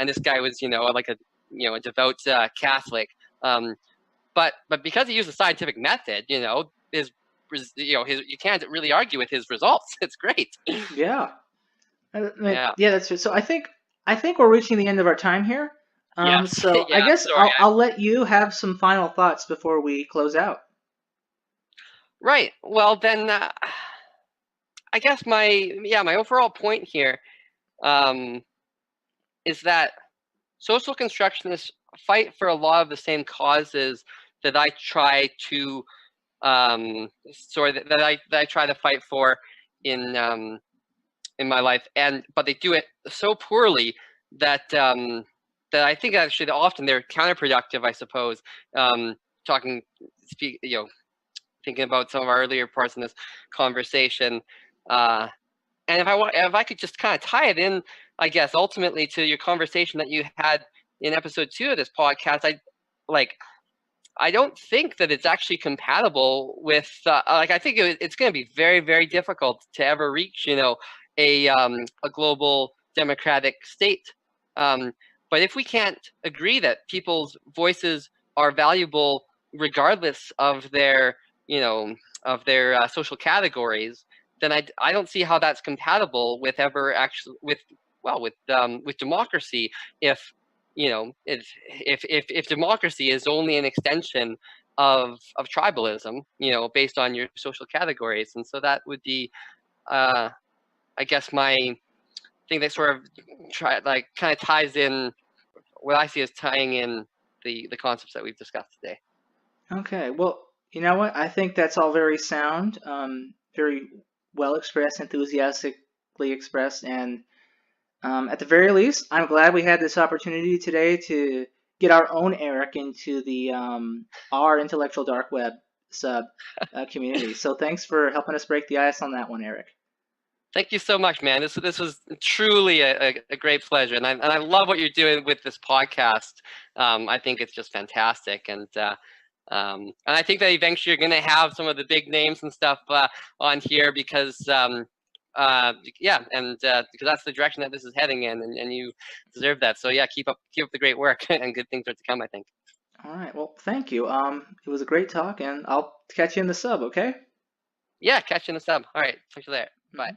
this guy was a devout Catholic. But because he used a scientific method, you can't really argue with his results. It's great. Yeah, that's true. So I think we're reaching the end of our time here. So I guess I'll let you have some final thoughts before we close out. Right. Well, then I guess my overall point here is that social constructionists fight for a lot of the same causes that I try to that I try to fight for in my life, but they do it so poorly that that I think actually often they're counterproductive, I suppose. Thinking about some of our earlier parts in this conversation, and if I could just kind of tie it in, I guess ultimately to your conversation that you had in episode 2 of this podcast, I don't think that it's actually compatible with I think it's going to be very, very difficult to ever reach a global democratic state. But if we can't agree that people's voices are valuable regardless of their social categories, then I don't see how that's compatible with with democracy. If democracy is only an extension of tribalism, based on your social categories. And so that would be, I guess, my thing that sort of kind of ties in what I see as tying in the concepts that we've discussed today. Okay, well, you know what? I think that's all very sound, very well expressed, enthusiastically expressed, and at the very least, I'm glad we had this opportunity today to get our own Eric into the our Intellectual Dark Web sub community. So thanks for helping us break the ice on that one, Eric. Thank you so much, man. This was truly a great pleasure, and I love what you're doing with this podcast. I think it's just fantastic, and I think that eventually you're going to have some of the big names and stuff on here because because that's the direction that this is heading in, and you deserve that. So yeah, keep up the great work, and good things are to come, I think. All right. Well, thank you. It was a great talk, and I'll catch you in the sub. Okay. Yeah, catch you in the sub. All right. Talk to you later. Bye.